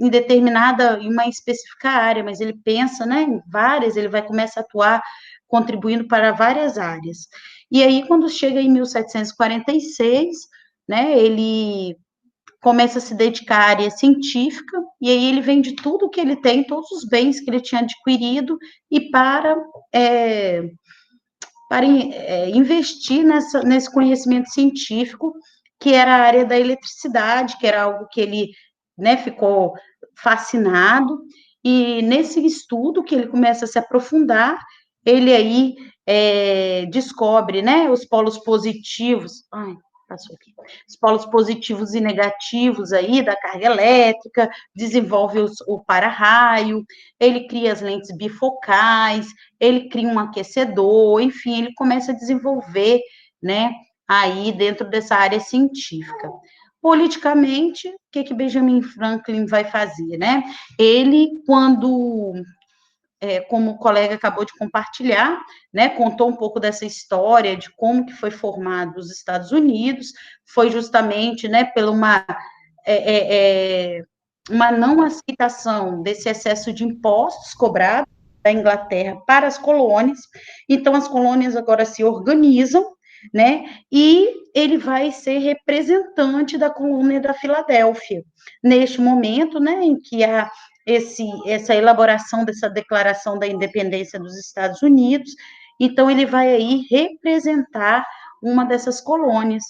em determinada, em uma específica área, mas ele pensa, né, em várias, ele vai começar a atuar contribuindo para várias áreas. E aí, quando chega em 1746, né, ele começa a se dedicar à área científica, e aí ele vende tudo que ele tem, todos os bens que ele tinha adquirido, e para investir nesse conhecimento científico, que era a área da eletricidade, que era algo que ele, né, ficou fascinado, e nesse estudo que ele começa a se aprofundar, ele aí descobre, né, os polos positivos, passou aqui, os polos positivos e negativos aí da carga elétrica, desenvolve o para-raio, ele cria as lentes bifocais, ele cria um aquecedor, enfim, ele começa a desenvolver, né, aí dentro dessa área científica. Politicamente, o que Benjamin Franklin vai fazer, né? Ele, quando como o colega acabou de compartilhar, né, contou um pouco dessa história de como que foi formado os Estados Unidos, foi justamente, né, uma não aceitação desse excesso de impostos cobrados da Inglaterra para as colônias. Então, as colônias agora se organizam, né? E ele vai ser representante da colônia da Filadélfia, neste momento, né, em que há essa elaboração dessa declaração da independência dos Estados Unidos. Então, ele vai aí representar uma dessas colônias.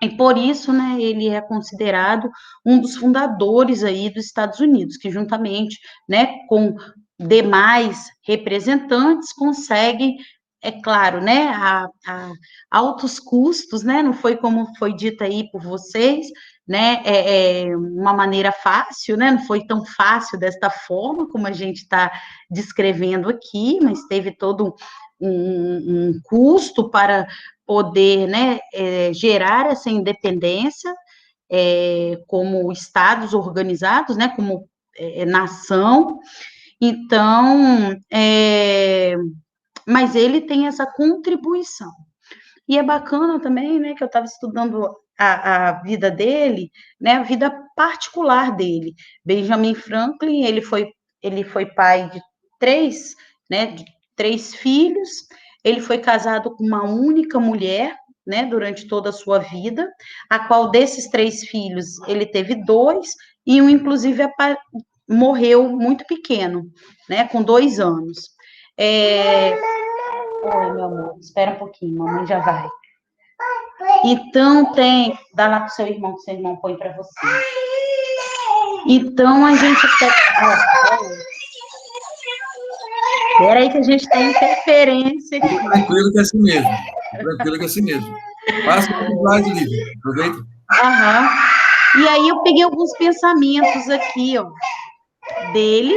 E por isso, né, ele é considerado um dos fundadores aí dos Estados Unidos, que juntamente, né, com demais representantes consegue, é claro, né, a altos custos, né, não foi como foi dito aí por vocês, né, uma maneira fácil, né, não foi tão fácil desta forma como a gente está descrevendo aqui, mas teve todo um custo para poder, né, gerar essa independência como estados organizados, né, como nação. Então, mas ele tem essa contribuição. E é bacana também, né, que eu estava estudando a vida dele, né, a vida particular dele. Benjamin Franklin, ele foi pai de três, né, de 3 filhos. Ele foi casado com uma única mulher, né, durante toda a sua vida, a qual desses 3 filhos ele teve 2, e um, inclusive, morreu muito pequeno, né, com 2 anos. Oi, meu amor, espera um pouquinho, mamãe já vai. Então, dá lá pro seu irmão, que seu irmão põe para você. Então, a gente tem... Espera aí que a gente tem interferência aqui. Tranquilo que é assim mesmo. Tranquilo que é assim mesmo. Passa o slide, Lívia. Aproveita. Aham. E aí eu peguei alguns pensamentos aqui, ó, dele,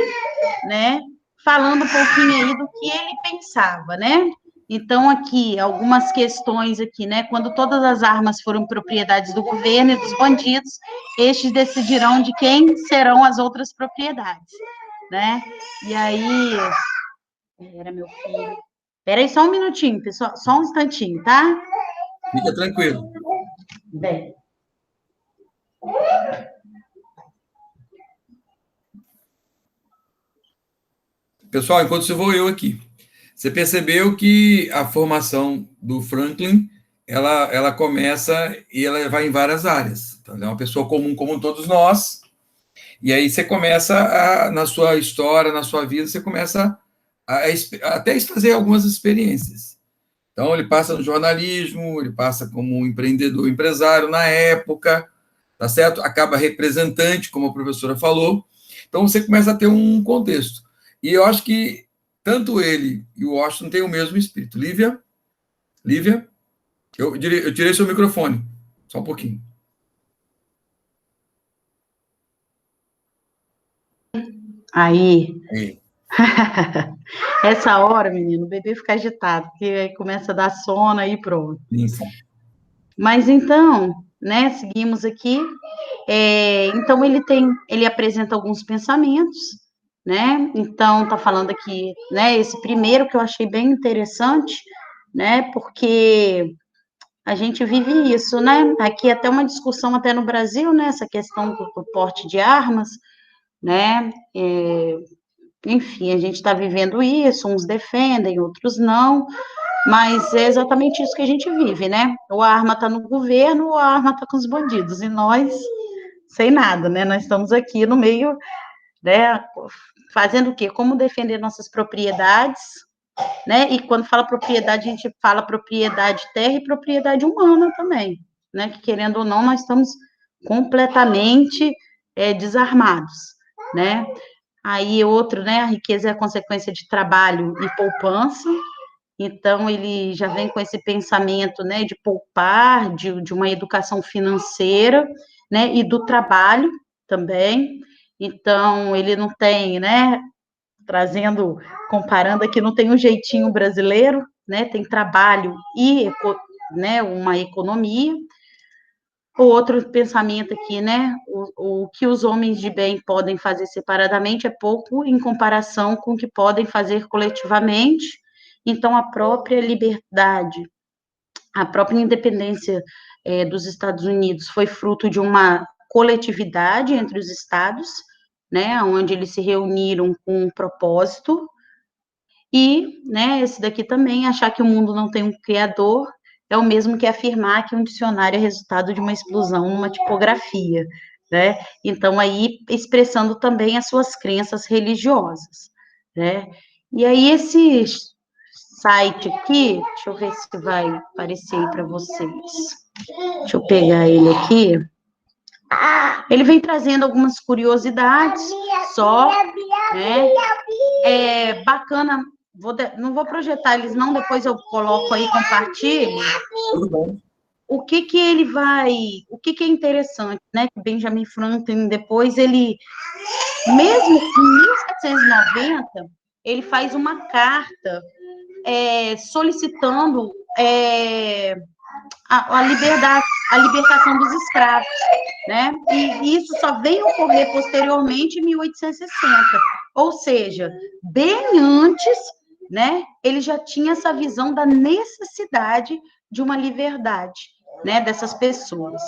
né? Falando um pouquinho aí do que ele pensava, né? Então, aqui, algumas questões aqui, né? Quando todas as armas foram propriedades do governo e dos bandidos, estes decidirão de quem serão as outras propriedades, né? E aí... Era meu filho. Espera aí só um minutinho, pessoal, só um instantinho, tá? Fica tranquilo. Bem. Pessoal, enquanto isso vou eu aqui. Você percebeu que a formação do Franklin, ela começa e ela vai em várias áreas. Então, é uma pessoa comum como todos nós, e aí você começa, na sua história, na sua vida, você começa até fazer algumas experiências. Então, ele passa no jornalismo, ele passa como um empreendedor, empresário na época, tá certo? Acaba representante, como a professora falou. Então, você começa a ter um contexto. E eu acho que tanto ele e o Washington têm o mesmo espírito. Lívia? Lívia? Eu tirei seu microfone. Só um pouquinho. Aí. Essa hora, menino, o bebê fica agitado, porque aí começa a dar sono, aí pronto. Isso. Mas então, né, seguimos aqui. Então, ele apresenta alguns pensamentos, né? Então, tá falando aqui, né, esse primeiro que eu achei bem interessante, né, porque a gente vive isso, né? Aqui até uma discussão até no Brasil, né, essa questão do porte de armas, né? Enfim, a gente está vivendo isso, uns defendem, outros não, mas é exatamente isso que a gente vive, né? Ou a arma está no governo, ou a arma está com os bandidos, e nós, sem nada, né? Nós estamos aqui no meio, né? Fazendo o quê? Como defender nossas propriedades, né? E quando fala propriedade, a gente fala propriedade terra e propriedade humana também, né? Que querendo ou não, nós estamos completamente desarmados, né? Aí outro, né? A riqueza é a consequência de trabalho e poupança. Então, ele já vem com esse pensamento, né, de poupar, de uma educação financeira, né, e do trabalho também. Então, ele não tem, né, comparando aqui, não tem um jeitinho brasileiro, né, tem trabalho e, né, uma economia. O outro pensamento aqui, né, o que os homens de bem podem fazer separadamente é pouco em comparação com o que podem fazer coletivamente. Então, a própria liberdade, a própria independência dos Estados Unidos foi fruto de uma coletividade entre os estados, né, onde eles se reuniram com um propósito, e, né, esse daqui também, achar que o mundo não tem um criador, é o mesmo que afirmar que um dicionário é resultado de uma explosão numa tipografia, né? Então, aí, expressando também as suas crenças religiosas, né? E aí, esse site aqui, deixa eu ver se vai aparecer aí para vocês. Deixa eu pegar ele aqui. Ele vem trazendo algumas curiosidades só, né? É bacana, não vou projetar eles não, depois eu coloco aí, compartilho. Tudo bom. O que é interessante, né? Que Benjamin Franklin, depois ele, mesmo em 1790, ele faz uma carta solicitando a liberdade, a libertação dos escravos, né? E isso só veio ocorrer posteriormente, em 1860. Ou seja, bem antes, né? Ele já tinha essa visão da necessidade de uma liberdade, né? Dessas pessoas.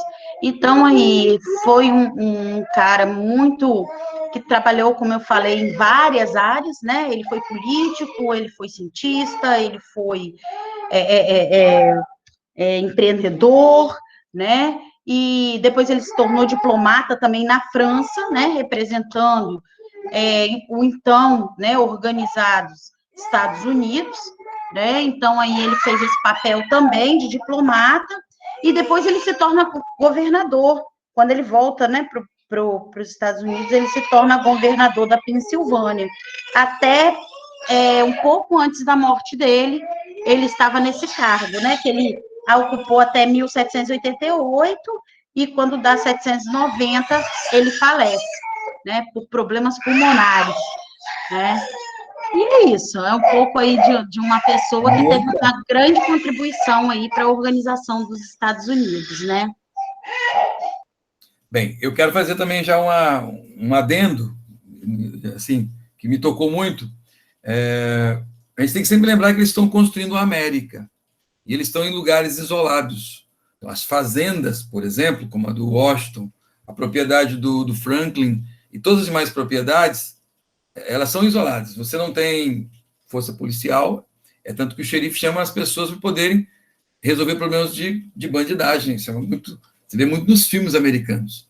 Então, aí, foi um cara muito que trabalhou, como eu falei, em várias áreas, né? Ele foi político, ele foi cientista, ele foi empreendedor, né? E depois ele se tornou diplomata também na França, né? Representando o então, né, organizados Estados Unidos, né? Então aí ele fez esse papel também de diplomata e depois ele se torna governador. Quando ele volta, né, para os Estados Unidos, ele se torna governador da Pensilvânia. Até um pouco antes da morte dele, ele estava nesse cargo, né? Que ele ocupou até 1788 e quando dá 790 ele falece, né? Por problemas pulmonares, né? E é isso, é um pouco aí de uma pessoa que teve uma grande contribuição aí para a organização dos Estados Unidos, né? Bem, eu quero fazer também já um adendo, assim, que me tocou muito. A gente tem que sempre lembrar que eles estão construindo a América, e eles estão em lugares isolados. Então, as fazendas, por exemplo, como a do Washington, a propriedade do Franklin e todas as demais propriedades, elas são isoladas. Você não tem força policial, tanto que o xerife chama as pessoas para poderem resolver problemas de bandidagem. Isso você vê muito nos filmes americanos.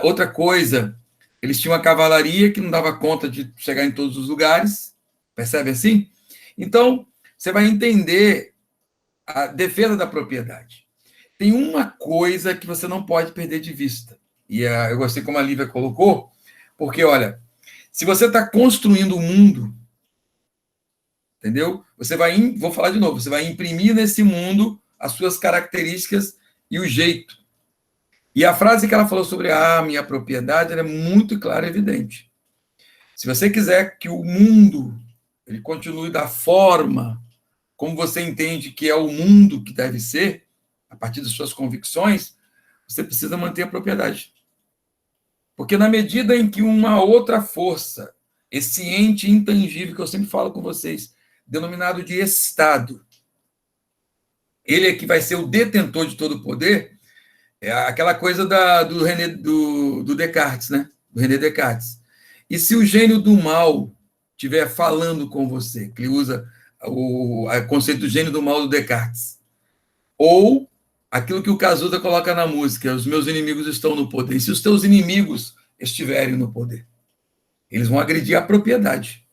Outra coisa, eles tinham uma cavalaria que não dava conta de chegar em todos os lugares, percebe assim? Então, você vai entender a defesa da propriedade. Tem uma coisa que você não pode perder de vista, e eu gostei como a Lívia colocou, porque, olha, se você está construindo o mundo, entendeu? Você vai, vou falar de novo, você vai imprimir nesse mundo as suas características e o jeito. E a frase que ela falou sobre a minha propriedade é muito clara e evidente. Se você quiser que o mundo ele continue da forma como você entende que é o mundo que deve ser, a partir das suas convicções, você precisa manter a propriedade. Porque na medida em que uma outra força, esse ente intangível que eu sempre falo com vocês, denominado de Estado, ele é que vai ser o detentor de todo o poder, é aquela coisa do Descartes, né? Do René Descartes. E se o gênio do mal estiver falando com você, que ele usa o conceito do gênio do mal do Descartes, ou aquilo que o Cazuza coloca na música, os meus inimigos estão no poder. E se os teus inimigos estiverem no poder, eles vão agredir a propriedade.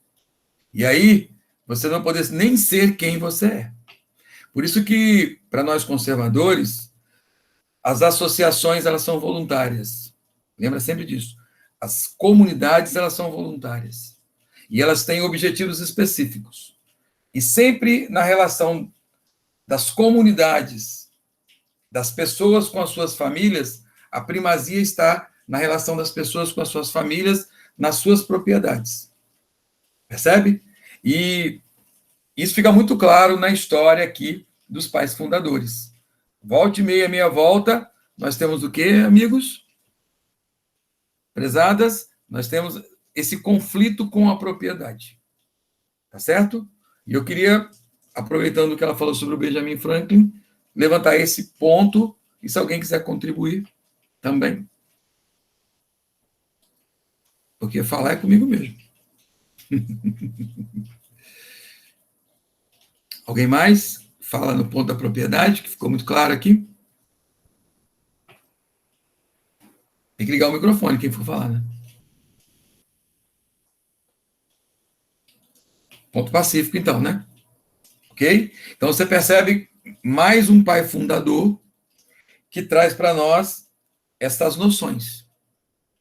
E aí, você não vai poder nem ser quem você é. Por isso que, para nós conservadores, as associações, elas são voluntárias. Lembra sempre disso. As comunidades, elas são voluntárias. E elas têm objetivos específicos. E sempre na relação das comunidades, das pessoas com as suas famílias, a primazia está na relação das pessoas com as suas famílias, nas suas propriedades. Percebe? E isso fica muito claro na história aqui dos pais fundadores. Volta e meia volta, nós temos o quê, amigos? Prezadas, nós temos esse conflito com a propriedade. Tá certo? E eu queria, aproveitando que ela falou sobre o Benjamin Franklin, levantar esse ponto, e se alguém quiser contribuir, também. porque falar é comigo mesmo. Alguém mais? Fala no ponto da propriedade, que ficou muito claro aqui. Tem que ligar o microfone, quem for falar, né? Ponto pacífico, então, né? Ok? Então, você percebe mais um pai fundador que traz para nós essas noções.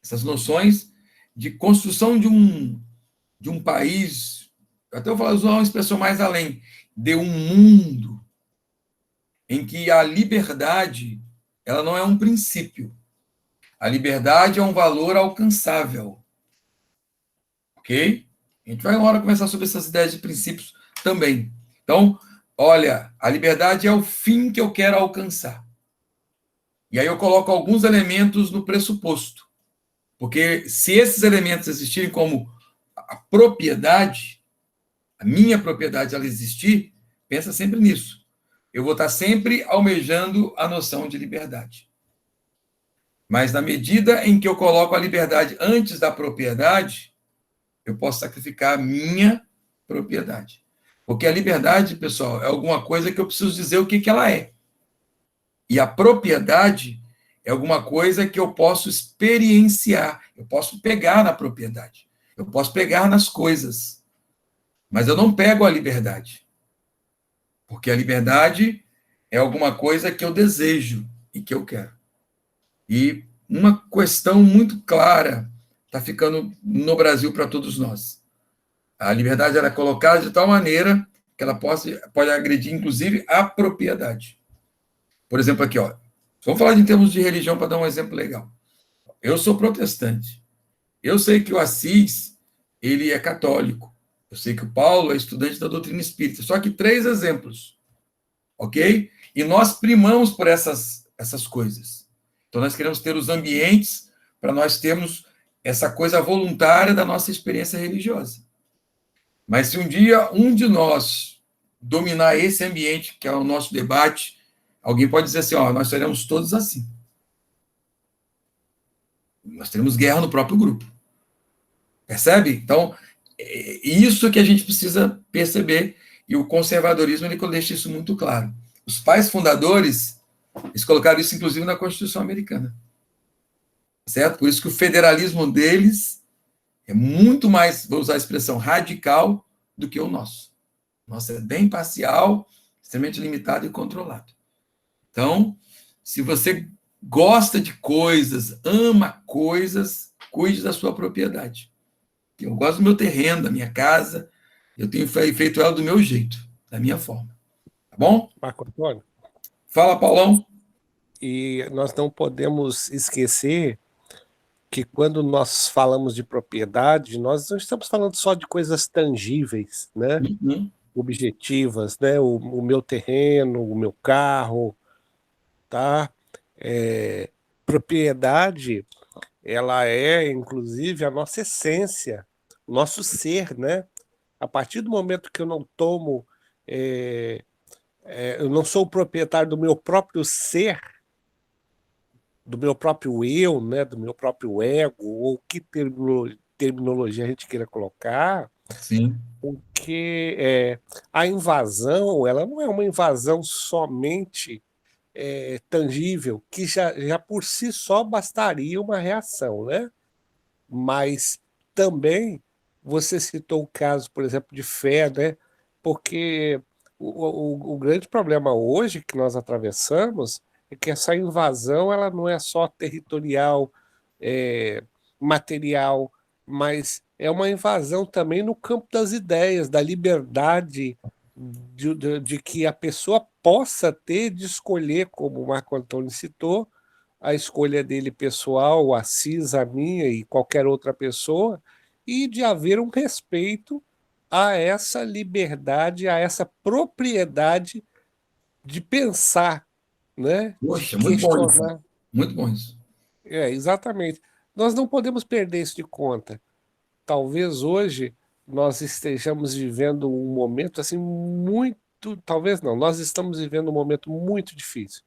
Essas noções de construção de um país, até eu vou usar uma expressão mais além, de um mundo em que a liberdade ela não é um princípio. A liberdade é um valor alcançável. Ok? A gente vai uma hora conversar sobre essas ideias de princípios também. Então, olha, a liberdade é o fim que eu quero alcançar. E aí eu coloco alguns elementos no pressuposto. Porque se esses elementos existirem como a propriedade, a minha propriedade ela existir, pensa sempre nisso. Eu vou estar sempre almejando a noção de liberdade. Mas na medida em que eu coloco a liberdade antes da propriedade, eu posso sacrificar a minha propriedade. Porque a liberdade, pessoal, é alguma coisa que eu preciso dizer o que ela é. E a propriedade é alguma coisa que eu posso experienciar. Eu posso pegar na propriedade. Eu posso pegar nas coisas. Mas eu não pego a liberdade. Porque a liberdade é alguma coisa que eu desejo e que eu quero. E uma questão muito clara está ficando no Brasil para todos nós. A liberdade ela é colocada de tal maneira que ela pode agredir, inclusive, a propriedade. Por exemplo, aqui, ó. Vamos falar em termos de religião para dar um exemplo legal. Eu sou protestante. Eu sei que o Assis, ele é católico. Eu sei que o Paulo é estudante da doutrina espírita. Só que 3 exemplos, ok? E nós primamos por essas coisas. Então, nós queremos ter os ambientes para nós termos essa coisa voluntária da nossa experiência religiosa. Mas se um dia um de nós dominar esse ambiente, que é o nosso debate, alguém pode dizer assim, ó, nós seremos todos assim. Nós teremos guerra no próprio grupo. Percebe? Então, é isso que a gente precisa perceber, e o conservadorismo ele deixa isso muito claro. Os pais fundadores, eles colocaram isso, inclusive, na Constituição Americana. Certo? Por isso que o federalismo deles é muito mais, vou usar a expressão, radical do que o nosso. O nosso é bem parcial, extremamente limitado e controlado. Então, se você gosta de coisas, ama coisas, cuide da sua propriedade. Eu gosto do meu terreno, da minha casa, eu tenho feito ela do meu jeito, da minha forma. Tá bom? Marco Antônio, Fala, Paulão. e nós não podemos esquecer que quando nós falamos de propriedade, nós não estamos falando só de coisas tangíveis, né? Uhum. Objetivas, né? O meu terreno, o meu carro, tá? Propriedade, ela é, inclusive, a nossa essência, o nosso ser, né? A partir do momento que eu não tomo, eu não sou o proprietário do meu próprio ser, do meu próprio eu, né? Do meu próprio ego, ou que terminologia a gente queira colocar, Sim. porque a invasão, ela não é uma invasão somente tangível, que já por si só bastaria uma reação, né? Mas também você citou o caso, por exemplo, de fé, né? Porque o grande problema hoje que nós atravessamos é que essa invasão ela não é só territorial, material, mas é uma invasão também no campo das ideias, da liberdade de que a pessoa possa ter de escolher, como o Marco Antônio citou, a escolha dele pessoal, a Assis, a minha e qualquer outra pessoa, e de haver um respeito a essa liberdade, a essa propriedade de pensar, né? De Poxa, muito bom isso. questionar. Muito bom isso. Exatamente. Nós não podemos perder isso de conta. Talvez hoje nós estejamos vivendo um momento assim muito, talvez não, nós estamos vivendo um momento muito difícil,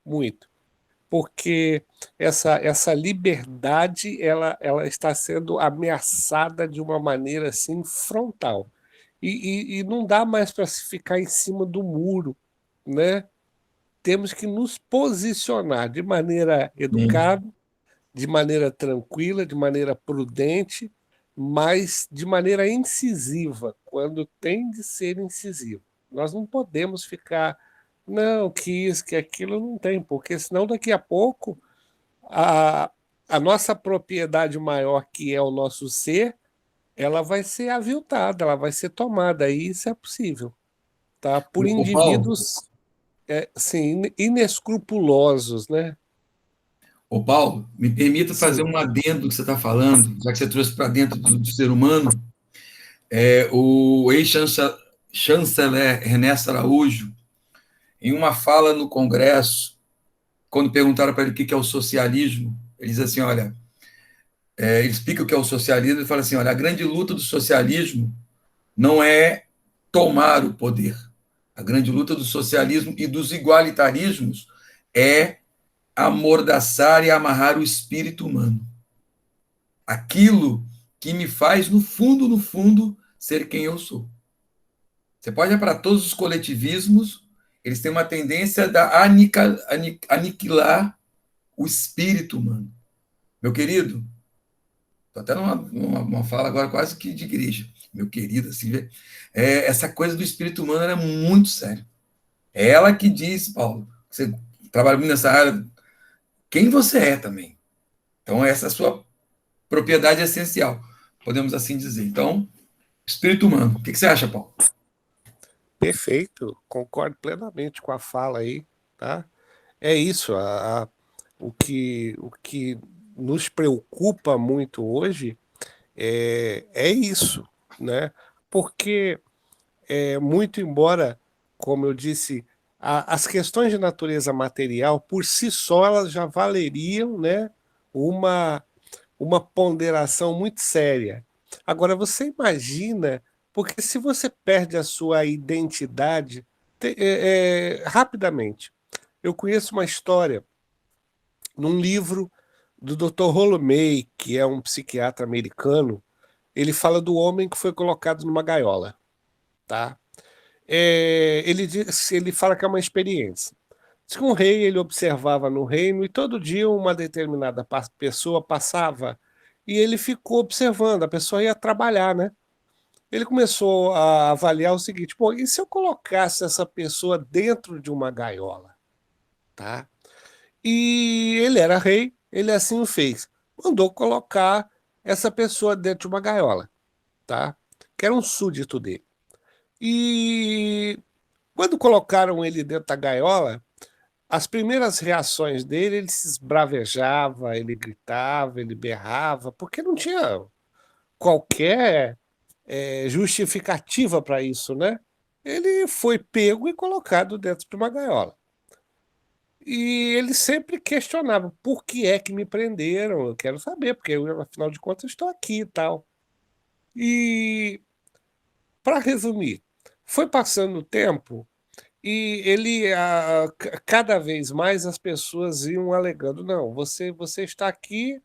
muito. porque essa liberdade ela está sendo ameaçada de uma maneira assim frontal. E não dá mais para se ficar em cima do muro, né? Temos que nos posicionar de maneira Sim. educada, de maneira tranquila, de maneira prudente, mas de maneira incisiva, quando tem de ser incisivo. Nós não podemos ficar, não, que isso, que aquilo, não tem, porque senão daqui a pouco a, a nossa propriedade maior, que é o nosso ser, ela vai ser aviltada, ela vai ser tomada, e isso é possível, tá? Por Ô, Paulo, indivíduos sim, inescrupulosos, né? ô, Paulo, me permita fazer Sim. um adendo do que você está falando, já que você trouxe para dentro do ser humano. O ex-chanceler Ernesto Araújo, em uma fala no Congresso, quando perguntaram para ele o que é o socialismo, ele diz assim: olha, ele explica o que é o socialismo e fala assim: olha, a grande luta do socialismo não é tomar o poder. A grande luta do socialismo e dos igualitarismos é amordaçar e amarrar o espírito humano. Aquilo que me faz, no fundo, ser quem eu sou. Você pode olhar para todos os coletivismos, eles têm uma tendência a aniquilar o espírito humano. Meu querido, estou até numa fala agora quase que de igreja, meu querido, assim, essa coisa do espírito humano é muito séria. É ela que diz, Paulo, você trabalha muito nessa área, quem você é também. Então, essa é a sua propriedade essencial, podemos assim dizer. Então, espírito humano. O que você acha, Paulo? Perfeito, concordo plenamente com a fala aí, tá? É isso, o que nos preocupa muito hoje é isso, né? Porque, muito embora, como eu disse, as questões de natureza material, por si só, elas já valeriam, né, uma, uma ponderação muito séria. Agora, você imagina, porque se você perde a sua identidade, rapidamente, eu conheço uma história num livro do Dr. Rollo May, que é um psiquiatra americano. Ele fala do homem que foi colocado numa gaiola, tá? Ele fala que é uma experiência. Diz que um rei ele observava no reino e todo dia uma determinada pessoa passava e ele ficou observando, a pessoa ia trabalhar, né? Ele começou a avaliar o seguinte: pô, e se eu colocasse essa pessoa dentro de uma gaiola, tá? E ele era rei, ele assim o fez. Mandou colocar essa pessoa dentro de uma gaiola, tá? Que era um súdito dele. E quando colocaram ele dentro da gaiola, as primeiras reações dele, ele se esbravejava, ele gritava, ele berrava, porque não tinha qualquer justificativa para isso, né? Ele foi pego e colocado dentro de uma gaiola. E ele sempre questionava por que é que me prenderam, eu quero saber, porque eu, afinal de contas, estou aqui e tal. E, para resumir, foi passando o tempo e cada vez mais as pessoas iam alegando: não, você está aqui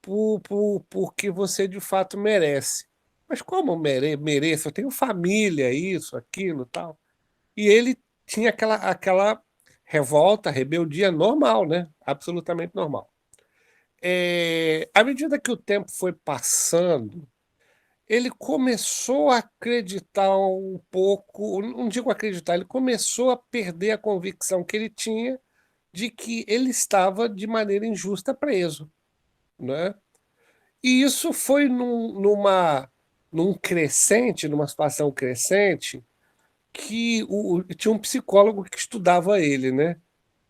porque você de fato merece. Mas como mereço? Eu tenho família, isso, aquilo, tal. E ele tinha aquela revolta, rebeldia normal, né? Absolutamente normal. À medida que o tempo foi passando, ele começou a acreditar um pouco, não digo acreditar, ele começou a perder a convicção que ele tinha de que ele estava de maneira injusta preso, né? E isso foi num crescente, numa situação crescente, que tinha um psicólogo que estudava ele, né?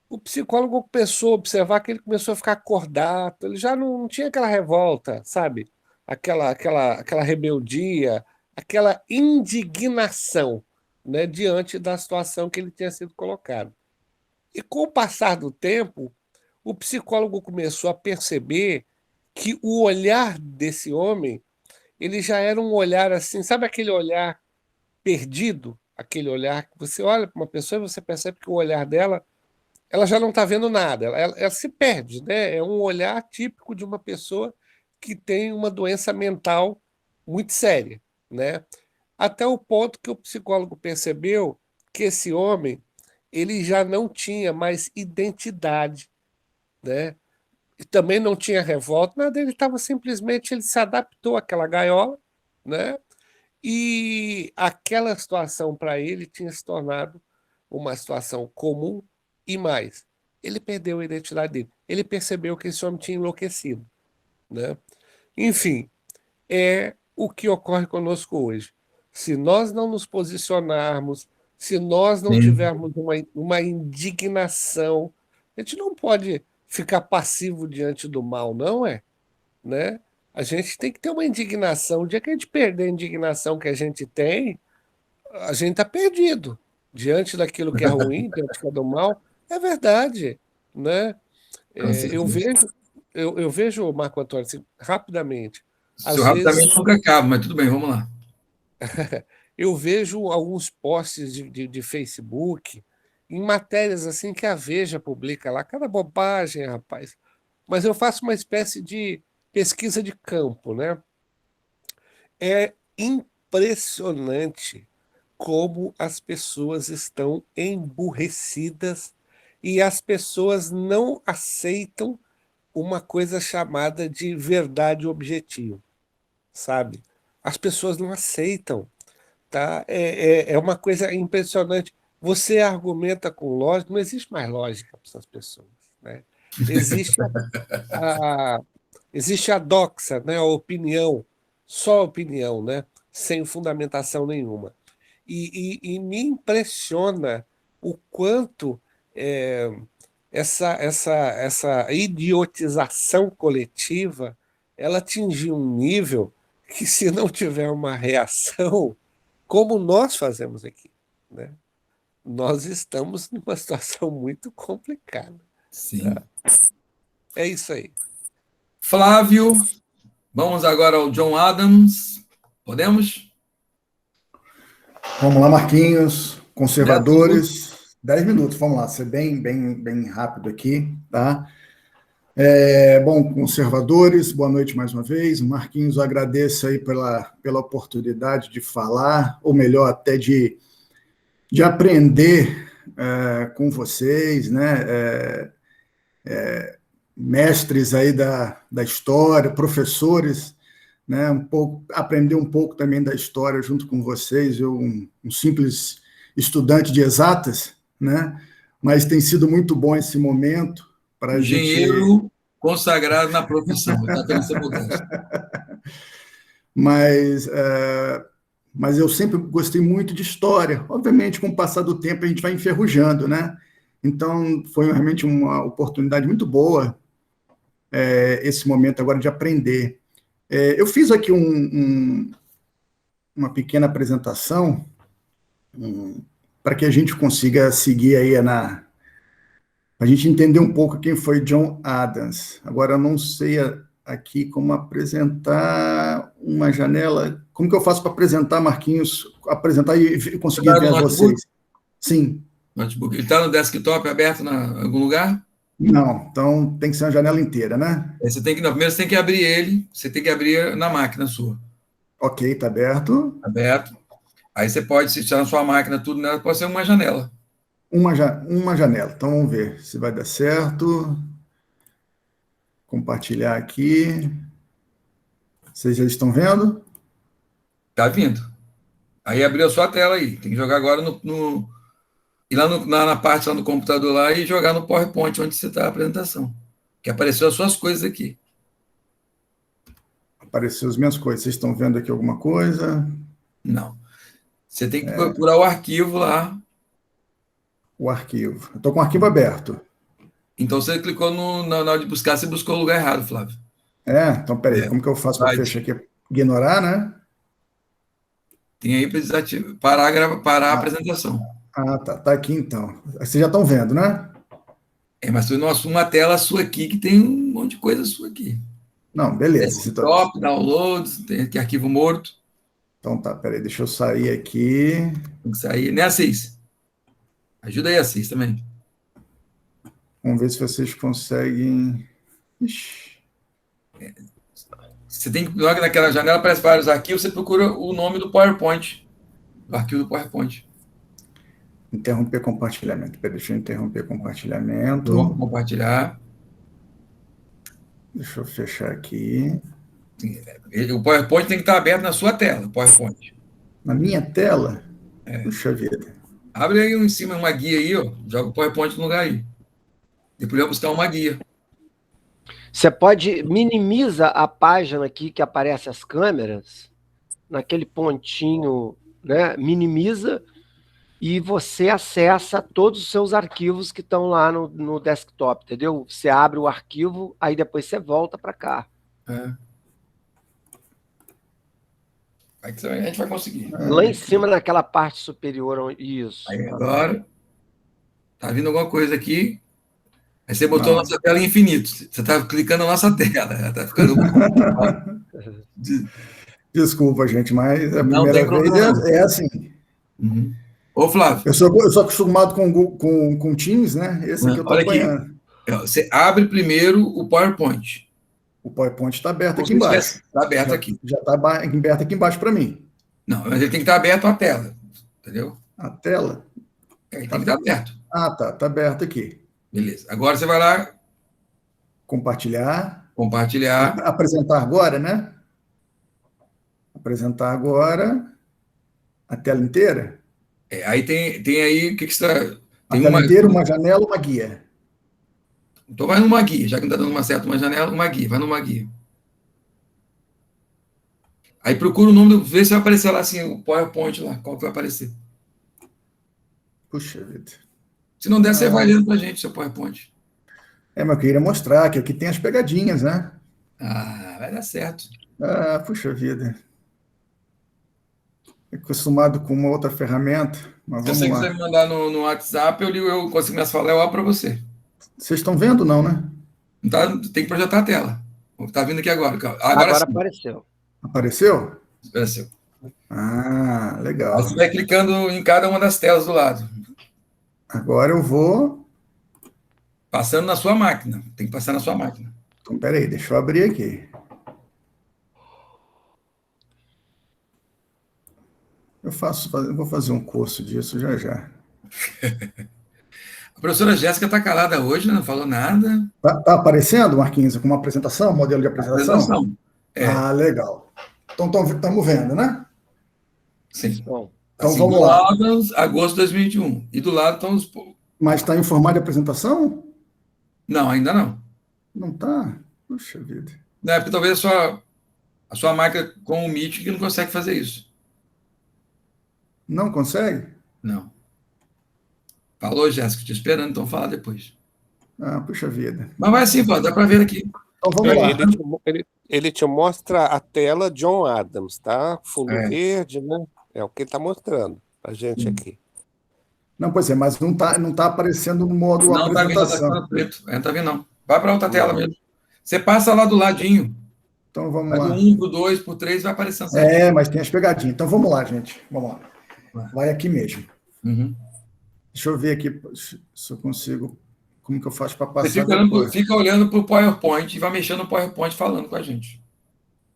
O psicólogo começou a observar que ele começou a ficar acordado, ele já não tinha aquela revolta, sabe? Aquela rebeldia, aquela indignação, né, diante da situação que ele tinha sido colocado. E com o passar do tempo, o psicólogo começou a perceber que o olhar desse homem, ele já era um olhar assim, sabe aquele olhar perdido? Aquele olhar que você olha para uma pessoa e você percebe que o olhar dela ela já não está vendo nada, ela se perde, né? É um olhar típico de uma pessoa que tem uma doença mental muito séria, né? Até o ponto que o psicólogo percebeu que esse homem ele já não tinha mais identidade, né? E também não tinha revolta, nada, ele estava simplesmente, ele se adaptou àquela gaiola, né? E aquela situação para ele tinha se tornado uma situação comum e mais. Ele perdeu a identidade dele. Ele percebeu que esse homem tinha enlouquecido, né? Enfim, é o que ocorre conosco hoje. Se nós não nos posicionarmos, se nós não Sim. tivermos uma indignação, a gente não pode ficar passivo diante do mal, não é? Né? A gente tem que ter uma indignação. O dia que a gente perder a indignação que a gente tem, a gente está perdido diante daquilo que é ruim, diante do que é do mal. É verdade, né? Com Eu certeza. vejo, eu vejo, Marco Antônio, assim, rapidamente. Seu Às vezes rapidamente nunca acaba, mas tudo bem, vamos lá. eu vejo alguns posts de Facebook em matérias assim que a Veja publica lá, cada bobagem, rapaz. Mas eu faço uma espécie de pesquisa de campo, né? É impressionante como as pessoas estão emburrecidas e as pessoas não aceitam uma coisa chamada de verdade objetiva, sabe? As pessoas não aceitam, tá? É uma coisa impressionante. Você argumenta com lógica, não existe mais lógica para essas pessoas, né? Existe a, existe a doxa, né? A opinião, só opinião, né? Sem fundamentação nenhuma. E me impressiona o quanto é, essa idiotização coletiva ela atingiu um nível que, se não tiver uma reação, como nós fazemos aqui, né? Nós estamos numa situação muito complicada. Sim. É isso aí. Flávio, vamos agora ao John Adams. Podemos? Vamos lá, Marquinhos, 10 minutos. conservadores. 10 minutos, vamos lá, ser bem rápido aqui, tá? Bom, conservadores, boa noite mais uma vez. Marquinhos, eu agradeço aí pela oportunidade de falar, ou melhor, até de aprender com vocês, né? Mestres aí da história, professores, né? Aprender um pouco também da história junto com vocês. Eu, um simples estudante de exatas, né? Mas tem sido muito bom esse momento para a gente. Engenheiro consagrado na profissão. Está tendo essa mudança. Mas eu sempre gostei muito de história. Obviamente, com o passar do tempo, a gente vai enferrujando, né? Então, foi realmente uma oportunidade muito boa esse momento agora de aprender. Eu fiz aqui uma pequena apresentação para que a gente consiga seguir aí a gente entender um pouco quem foi John Adams. Agora, eu não sei aqui como apresentar uma janela. Como que eu faço para apresentar, Marquinhos? Apresentar e Você conseguir está ver no notebook? vocês? Sim. Notebook. Ele está no desktop aberto em algum lugar? Não, então tem que ser uma janela inteira, né? Aí você tem que, não, primeiro você tem que abrir ele, você tem que abrir na máquina sua. Ok, está aberto. Aberto. Aí você pode, se está na sua máquina, tudo nela, pode ser uma janela. Uma janela. Então vamos ver se vai dar certo. Compartilhar aqui. Vocês já estão vendo? Está vindo. Aí abriu a sua tela aí. Tem que jogar agora ir lá na parte lá no computador lá e jogar no PowerPoint onde você está a apresentação. Que apareceu as suas coisas aqui. Apareceu as minhas coisas. Vocês estão vendo aqui alguma coisa? Não. Você tem que procurar o arquivo lá. O arquivo. Eu estou com o arquivo aberto. Então você clicou na hora de buscar, você buscou o lugar errado, Flávio. Então peraí, como que eu faço para fechar aqui? Ignorar, né? Tem aí para desativar, parar a apresentação. Tá. Tá aqui então. Vocês já estão vendo, né? Mas foi uma tela sua aqui que tem um monte de coisa sua aqui. Não, beleza. Desktop, downloads, tem aqui arquivo morto. Então tá, peraí, deixa eu sair aqui. Tem que sair. Né, Assis? Ajuda aí, Assis, também. Vamos ver se vocês conseguem... Ixi. Você tem que, logo naquela janela, aparece vários arquivos, você procura o nome do PowerPoint, do arquivo do PowerPoint. Interromper compartilhamento. Deixa eu interromper compartilhamento. Vamos compartilhar. Deixa eu fechar aqui. O PowerPoint tem que estar aberto na sua tela, o PowerPoint. Na minha tela? Puxa vida. Abre aí em cima uma guia aí, ó, joga o PowerPoint no lugar aí. Depois vai buscar uma guia. Você pode minimiza a página aqui que aparece as câmeras, naquele pontinho, né? Minimiza e você acessa todos os seus arquivos que estão lá no desktop, entendeu? Você abre o arquivo, aí depois você volta para cá. Aí que a gente vai conseguir. Lá em cima, naquela parte superior, isso. Aí agora, tá vindo alguma coisa aqui. Aí você botou a nossa tela em infinito. Você está clicando na nossa tela. Tá ficando... Desculpa, gente, mas a Não primeira vez é assim. Uhum. Ô, Flávio. Eu sou acostumado com Teams, né? Esse aqui eu estou acompanhando. Você abre primeiro o PowerPoint. O PowerPoint está aberto aqui embaixo. Está aberto aqui. Já está aberto aqui embaixo para mim. Não, mas ele tem que estar aberto a tela. Entendeu? A tela? Ele tem que estar aberto. Ah, tá. Está aberto aqui. Beleza. Agora você vai lá. Compartilhar. Compartilhar. Apresentar agora, né? Apresentar agora a tela inteira. Aí tem aí o que está. Tem a tela inteira, uma janela, uma guia. Então vai numa guia, já que não está dando uma janela, uma guia, vai numa guia. Aí procura o nome, vê se vai aparecer lá assim, o PowerPoint lá, qual que vai aparecer. Puxa vida. Se não der, você vai lendo pra gente seu PowerPoint. Mas eu queria mostrar que aqui tem as pegadinhas, né? Vai dar certo. Puxa vida. Acostumado com uma outra ferramenta, mas vamos lá. Se você quiser me mandar no WhatsApp, eu consigo me falar, eu abro para você. Vocês estão vendo, não, né? Não tá, tem que projetar a tela. Está vindo aqui agora. Agora apareceu. Apareceu? Apareceu. Legal. Aí você vai clicando em cada uma das telas do lado. Agora eu vou... Passando na sua máquina. Tem que passar na sua máquina. Então, peraí, deixa eu abrir aqui. Eu vou fazer um curso disso já. A professora Jéssica está calada hoje, não falou nada. Tá aparecendo, Marquinhos, com uma apresentação, modelo de apresentação? Legal. Então, estamos vendo, né? Sim. Bom, então, assim, vamos lá. Agosto de 2021. E do lado estão os... Mas está em formato de apresentação? Não, ainda não. Não está? Puxa vida. Não, é porque talvez a sua máquina com o Meet que não consegue fazer isso. Não consegue? Não. Falou, Jéssica, te esperando, então fala depois. Puxa vida. Mas vai sim, dá para ver aqui. Então vamos lá. Ele te mostra a tela John Adams, tá? Fundo verde, né? É o que ele está mostrando para a gente aqui. Não, pois é, mas não tá aparecendo no modo apresentação. Não, tá preto. Não tá vendo, não. Vai para outra tela mesmo. Você passa lá do ladinho. Então vamos lá. Do 1, pro 2, pro 3, vai aparecendo. Mas tem as pegadinhas. Então vamos lá, gente. Vamos lá. Vai aqui mesmo. Uhum. Deixa eu ver aqui se eu consigo... Como que eu faço para passar? Você fica olhando para o PowerPoint e vai mexendo no PowerPoint falando com a gente.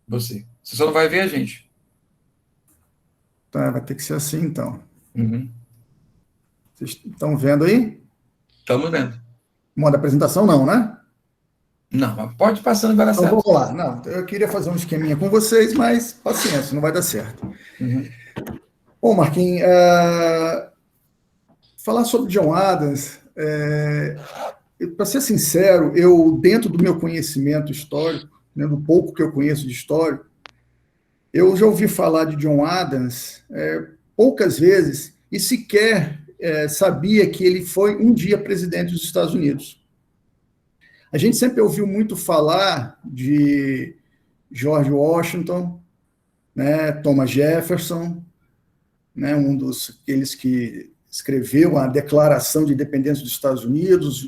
Você só não vai ver a gente. Tá, vai ter que ser assim, então. Uhum. Vocês estão vendo aí? Estamos vendo. Modo apresentação não, né? Não, mas pode ir passando e vai dar certo. Vamos lá. Não, eu queria fazer um esqueminha com vocês, mas paciência, não vai dar certo. Uhum. Bom, Marquinhos, falar sobre John Adams, para ser sincero, eu, dentro do meu conhecimento histórico, né, do pouco que eu conheço de história, eu já ouvi falar de John Adams poucas vezes e sequer sabia que ele foi um dia presidente dos Estados Unidos. A gente sempre ouviu muito falar de George Washington, né, Thomas Jefferson, né, um dos aqueles que escreveu a Declaração de Independência dos Estados Unidos,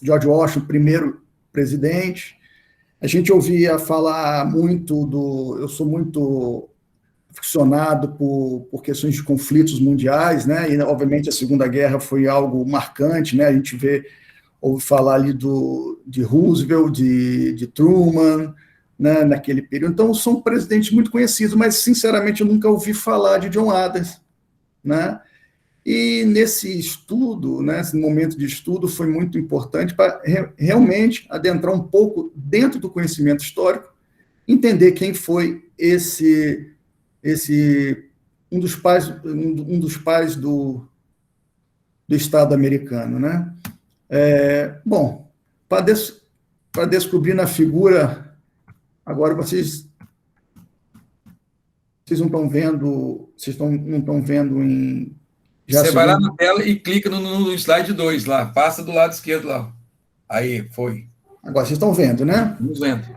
George Washington, primeiro presidente. A gente ouvia falar muito eu sou muito ficcionado por questões de conflitos mundiais, né? E, obviamente, a Segunda Guerra foi algo marcante, né? A gente ouve falar ali de Roosevelt, de Truman, né? Naquele período. Então, são presidentes muito conhecidos, mas, sinceramente, eu nunca ouvi falar de John Adams, né? E nesse estudo, né, esse momento de estudo, foi muito importante para realmente adentrar um pouco dentro do conhecimento histórico, entender quem foi um dos pais do Estado americano, né? Bom, para descobrir na figura, agora vocês não estão vendo, não estão vendo em Você vai lá na tela e clica no slide 2 lá, passa do lado esquerdo lá. Aí, foi. Agora vocês estão vendo, né? Estamos vendo.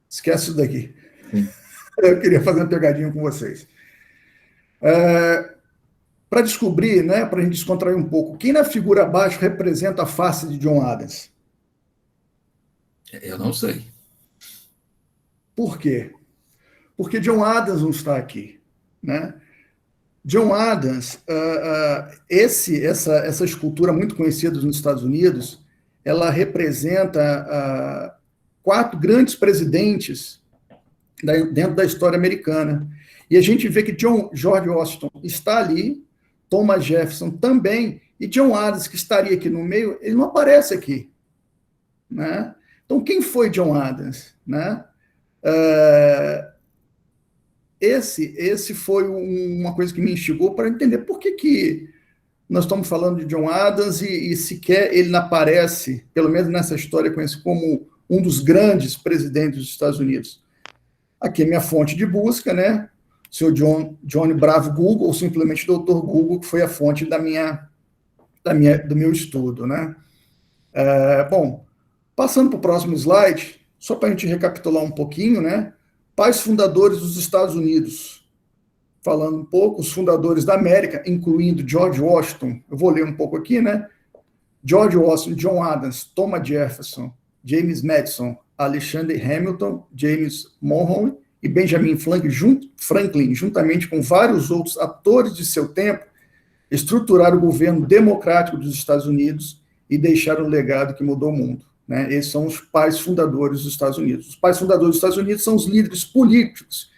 Esquece isso daqui. Sim. Eu queria fazer uma pegadinha com vocês. Para descobrir, né, para a gente descontrair um pouco, quem na figura abaixo representa a face de John Adams? Eu não sei. Por quê? Porque John Adams não está aqui, né? John Adams, essa escultura muito conhecida nos Estados Unidos, ela representa 4 grandes presidentes dentro da história americana. E a gente vê que George Washington está ali, Thomas Jefferson também, e John Adams, que estaria aqui no meio, ele não aparece aqui, né? Então, quem foi John Adams, né? Esse foi uma coisa que me instigou para entender por que nós estamos falando de John Adams e sequer ele não aparece, pelo menos nessa história, conhecido como um dos grandes presidentes dos Estados Unidos. Aqui é minha fonte de busca, né? Seu Johnny Bravo Google, ou simplesmente Dr. Google, que foi a fonte do meu estudo, né? Bom, passando para o próximo slide, só para a gente recapitular um pouquinho, né? Pais fundadores dos Estados Unidos. Falando um pouco, os fundadores da América, incluindo George Washington. Eu vou ler um pouco aqui, né? George Washington, John Adams, Thomas Jefferson, James Madison, Alexander Hamilton, James Monroe e Benjamin Franklin, juntamente com vários outros atores de seu tempo, estruturaram o governo democrático dos Estados Unidos e deixaram um legado que mudou o mundo. Né? Esses são os pais fundadores dos Estados Unidos. Os pais fundadores dos Estados Unidos são os líderes políticos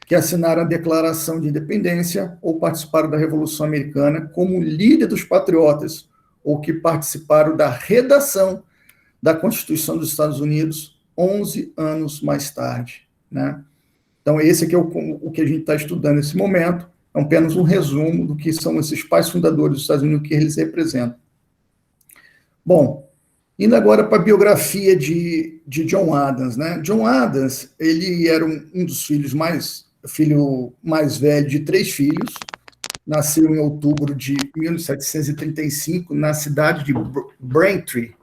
que assinaram a Declaração de Independência ou participaram da Revolução Americana como líder dos patriotas ou que participaram da redação da Constituição dos Estados Unidos 11 anos mais tarde. Né? Então, esse aqui é o que a gente está estudando nesse momento, é apenas um resumo do que são esses pais fundadores dos Estados Unidos, que eles representam. Bom, indo agora para a biografia de John Adams, né? John Adams, ele era um dos filho mais velho de 3 filhos, nasceu em outubro de 1735, na cidade de Braintree,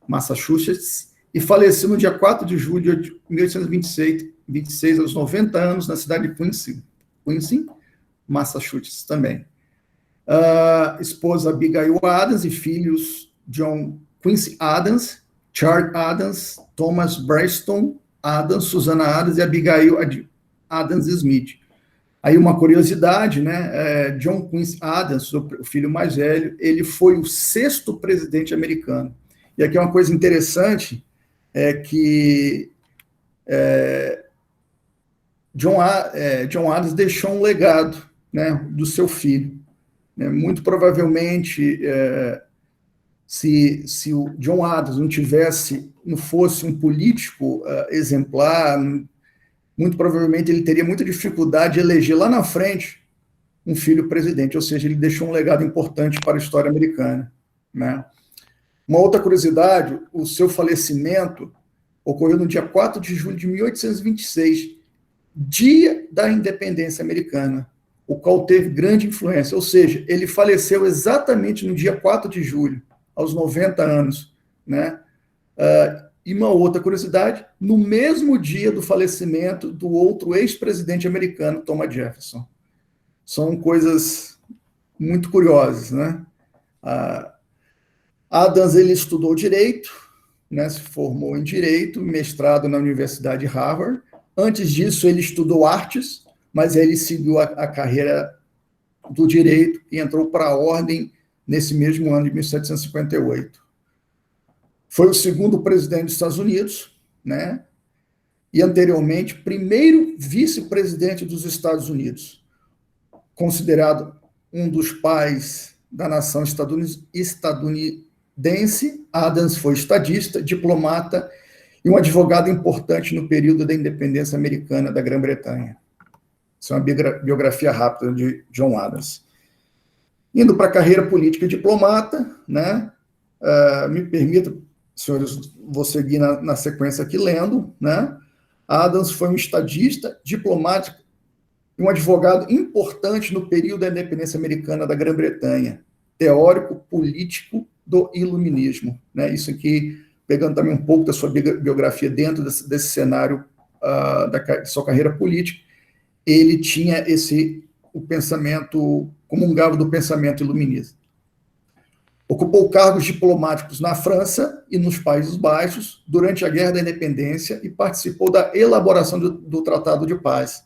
Massachusetts, e faleceu no dia 4 de julho de 1826, aos 90 anos, na cidade de Quincy, Massachusetts também. Esposa Abigail Adams e filhos John Quincy Adams, Charles Adams, Thomas Braston Adams, Susana Adams e Abigail Adams Smith. Aí uma curiosidade, né? John Quincy Adams, o filho mais velho, ele foi o 6º presidente americano. E aqui é uma coisa interessante, que John Adams deixou um legado, né, do seu filho. Né? Muito provavelmente, se o John Adams não fosse um político exemplar, muito provavelmente ele teria muita dificuldade de eleger lá na frente um filho presidente, ou seja, ele deixou um legado importante para a história americana. Né? Uma outra curiosidade, o seu falecimento ocorreu no dia 4 de julho de 1826, dia da independência americana, o qual teve grande influência, ou seja, ele faleceu exatamente no dia 4 de julho, aos 90 anos. Né? E uma outra curiosidade, no mesmo dia do falecimento do outro ex-presidente americano, Thomas Jefferson. São coisas muito curiosas, né? Adams, ele estudou Direito, né, se formou em Direito, mestrado na Universidade de Harvard, Antes disso, ele estudou artes, mas ele seguiu a carreira do direito e entrou para a ordem nesse mesmo ano de 1758. Foi o segundo presidente dos Estados Unidos, né? E anteriormente, primeiro vice-presidente dos Estados Unidos, considerado um dos pais da nação estadunidense. Adams foi estadista, diplomata e um advogado importante no período da independência americana da Grã-Bretanha. Isso é uma biografia rápida de John Adams. Indo para a carreira política e diplomata, né? Me permita, senhores, vou seguir na sequência aqui lendo, né? Adams foi um estadista, diplomático e um advogado importante no período da independência americana da Grã-Bretanha, teórico político do iluminismo, né? Isso aqui, pegando também um pouco da sua biografia dentro desse cenário da sua carreira política, ele tinha o pensamento, comungava do pensamento iluminista. Ocupou cargos diplomáticos na França e nos Países Baixos durante a Guerra da Independência e participou da elaboração do Tratado de Paz.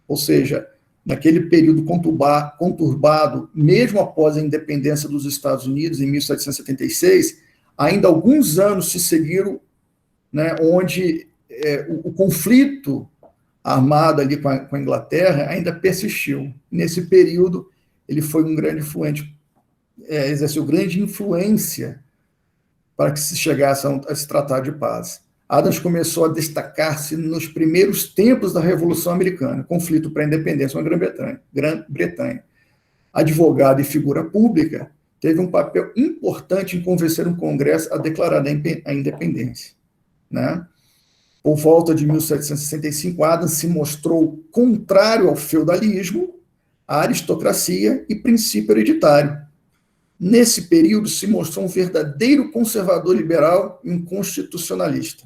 Ou seja, naquele período conturbado, mesmo após a independência dos Estados Unidos, em 1776, ainda alguns anos se seguiram, né, onde o conflito armado ali com a Inglaterra ainda persistiu. Nesse período, ele foi um grande influente, exerceu grande influência para que se chegasse a esse tratado de paz. Adams começou a destacar-se nos primeiros tempos da Revolução Americana, conflito para a independência com a Grã-Bretanha. Advogado e figura pública, teve um papel importante em convencer um Congresso a declarar a independência, né? Por volta de 1765, Adams se mostrou contrário ao feudalismo, à aristocracia e princípio hereditário. Nesse período, se mostrou um verdadeiro conservador liberal e um constitucionalista.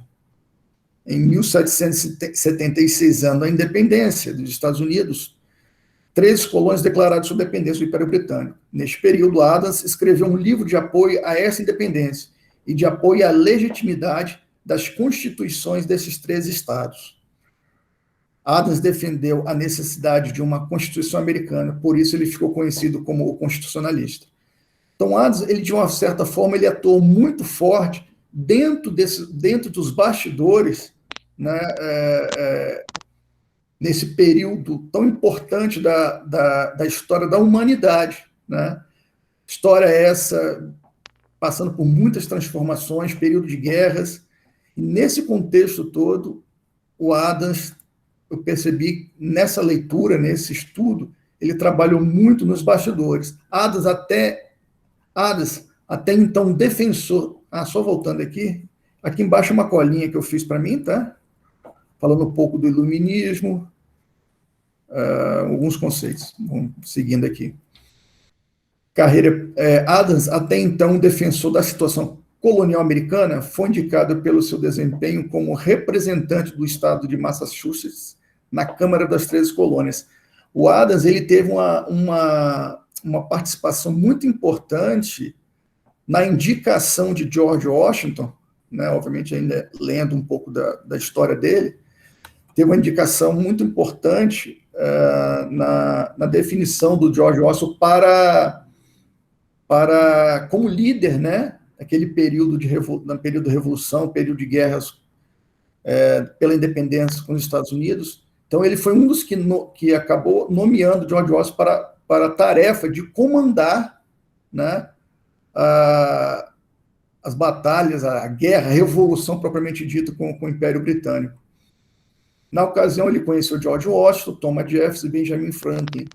Em 1776, ano da independência dos Estados Unidos, 13 colônias declararam sua independência do Império Britânico. Neste período, Adams escreveu um livro de apoio a essa independência e de apoio à legitimidade das constituições desses 13 estados. Adams defendeu a necessidade de uma Constituição americana, por isso ele ficou conhecido como o constitucionalista. Então, Adams, ele, de uma certa forma, ele atuou muito forte dentro dos bastidores, né, nesse período tão importante da história da humanidade, né? História essa passando por muitas transformações, período de guerras, e nesse contexto todo, o Adams, eu percebi nessa leitura, nesse estudo, ele trabalhou muito nos bastidores. Adams até então defensor. Só voltando aqui embaixo uma colinha que eu fiz para mim, tá? Falando um pouco do iluminismo, alguns conceitos. Vamos seguindo aqui. Adams, até então defensor da situação colonial americana, foi indicado pelo seu desempenho como representante do estado de Massachusetts na Câmara das 13 Colônias. O Adams, ele teve uma participação muito importante na indicação de George Washington, né, obviamente ainda lendo um pouco da história dele, teve uma indicação muito importante na definição do George Washington como líder, né, naquele período de revolução, período de guerras pela independência com os Estados Unidos. Então, ele foi um dos que acabou nomeando George Washington para a tarefa de comandar, né, as batalhas, a guerra, a revolução propriamente dita com o Império Britânico. Na ocasião, ele conheceu George Washington, Thomas Jefferson e Benjamin Franklin,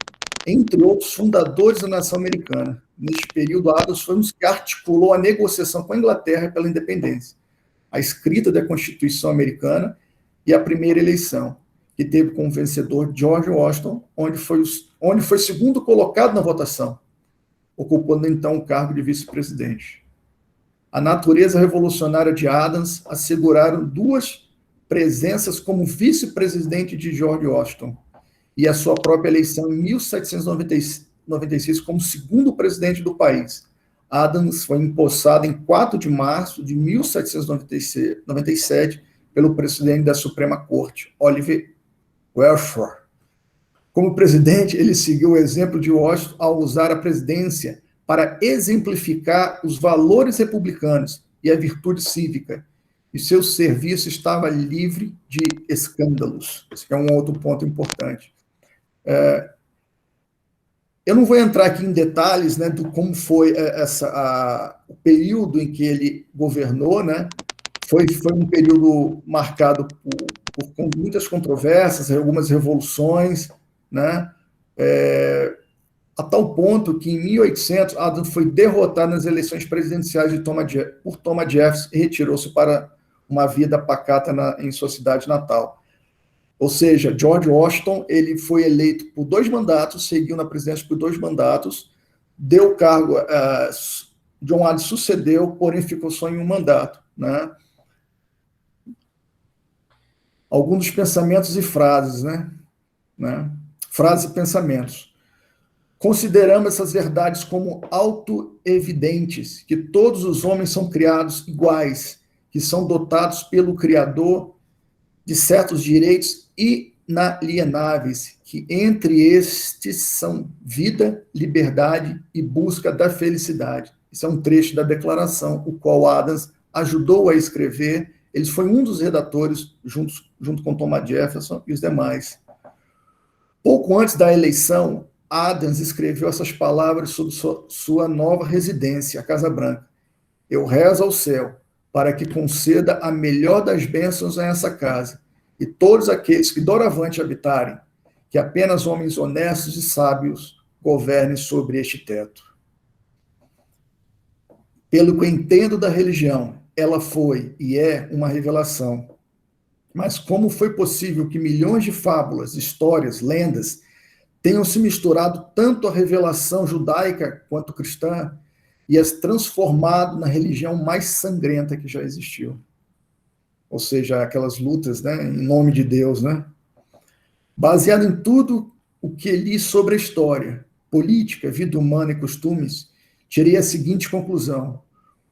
entre outros fundadores da nação americana. Neste período, Adams foi um dos que articulou a negociação com a Inglaterra pela independência, a escrita da Constituição americana e a primeira eleição, que teve como vencedor George Washington, onde foi segundo colocado na votação, ocupando então o cargo de vice-presidente. A natureza revolucionária de Adams asseguraram duas presenças como vice-presidente de George Washington e a sua própria eleição em 1796 como segundo presidente do país. Adams foi empossado em 4 de março de 1797 pelo presidente da Suprema Corte, Oliver Wherfor. Como presidente, ele seguiu o exemplo de Washington ao usar a presidência para exemplificar os valores republicanos e a virtude cívica, e seu serviço estava livre de escândalos. Esse é um outro ponto importante. Eu não vou entrar aqui em detalhes, né, do como foi o período em que ele governou, né? Foi um período marcado por muitas controvérsias, algumas revoluções, né? A tal ponto que, em 1800, Adams foi derrotado nas eleições presidenciais por Thomas Jefferson e retirou-se para uma vida pacata em sua cidade natal. Ou seja, George Washington, ele foi eleito por 2 mandatos, seguiu na presidência por 2 mandatos, deu o cargo, John Adams sucedeu, porém ficou só em um mandato, né? Alguns dos pensamentos e frases, né? Frases e pensamentos. Consideramos essas verdades como autoevidentes, que todos os homens são criados iguais, que são dotados pelo Criador de certos direitos inalienáveis, que entre estes são vida, liberdade e busca da felicidade. Isso é um trecho da declaração, o qual Adams ajudou a escrever. Ele foi um dos redatores, junto com Thomas Jefferson e os demais. Pouco antes da eleição, Adams escreveu essas palavras sobre sua nova residência, a Casa Branca. Eu rezo ao céu para que conceda a melhor das bênçãos a essa casa, e todos aqueles que doravante habitarem, que apenas homens honestos e sábios governem sobre este teto. Pelo que eu entendo da religião, ela foi e é uma revelação. Mas como foi possível que milhões de fábulas, histórias, lendas tenham se misturado tanto à revelação judaica quanto cristã e as transformado na religião mais sangrenta que já existiu? Ou seja, aquelas lutas, né, em nome de Deus, né? Baseado em tudo o que li sobre a história, política, vida humana e costumes, tirei a seguinte conclusão: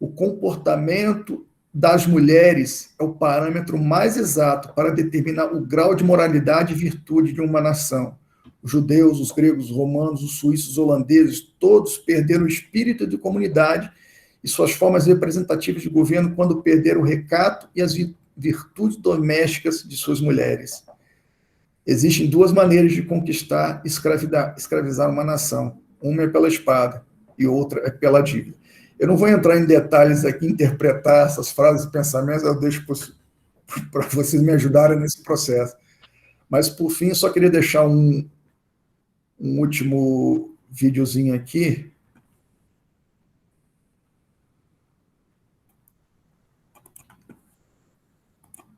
o comportamento das mulheres é o parâmetro mais exato para determinar o grau de moralidade e virtude de uma nação. Os judeus, os gregos, os romanos, os suíços, os holandeses, todos perderam o espírito de comunidade e suas formas representativas de governo quando perderam o recato e as virtudes domésticas de suas mulheres. Existem 2 maneiras de conquistar e escravizar uma nação. Uma é pela espada e outra é pela dívida. Eu não vou entrar em detalhes aqui, interpretar essas frases e pensamentos, eu deixo para vocês me ajudarem nesse processo. Mas, por fim, eu só queria deixar um último videozinho aqui.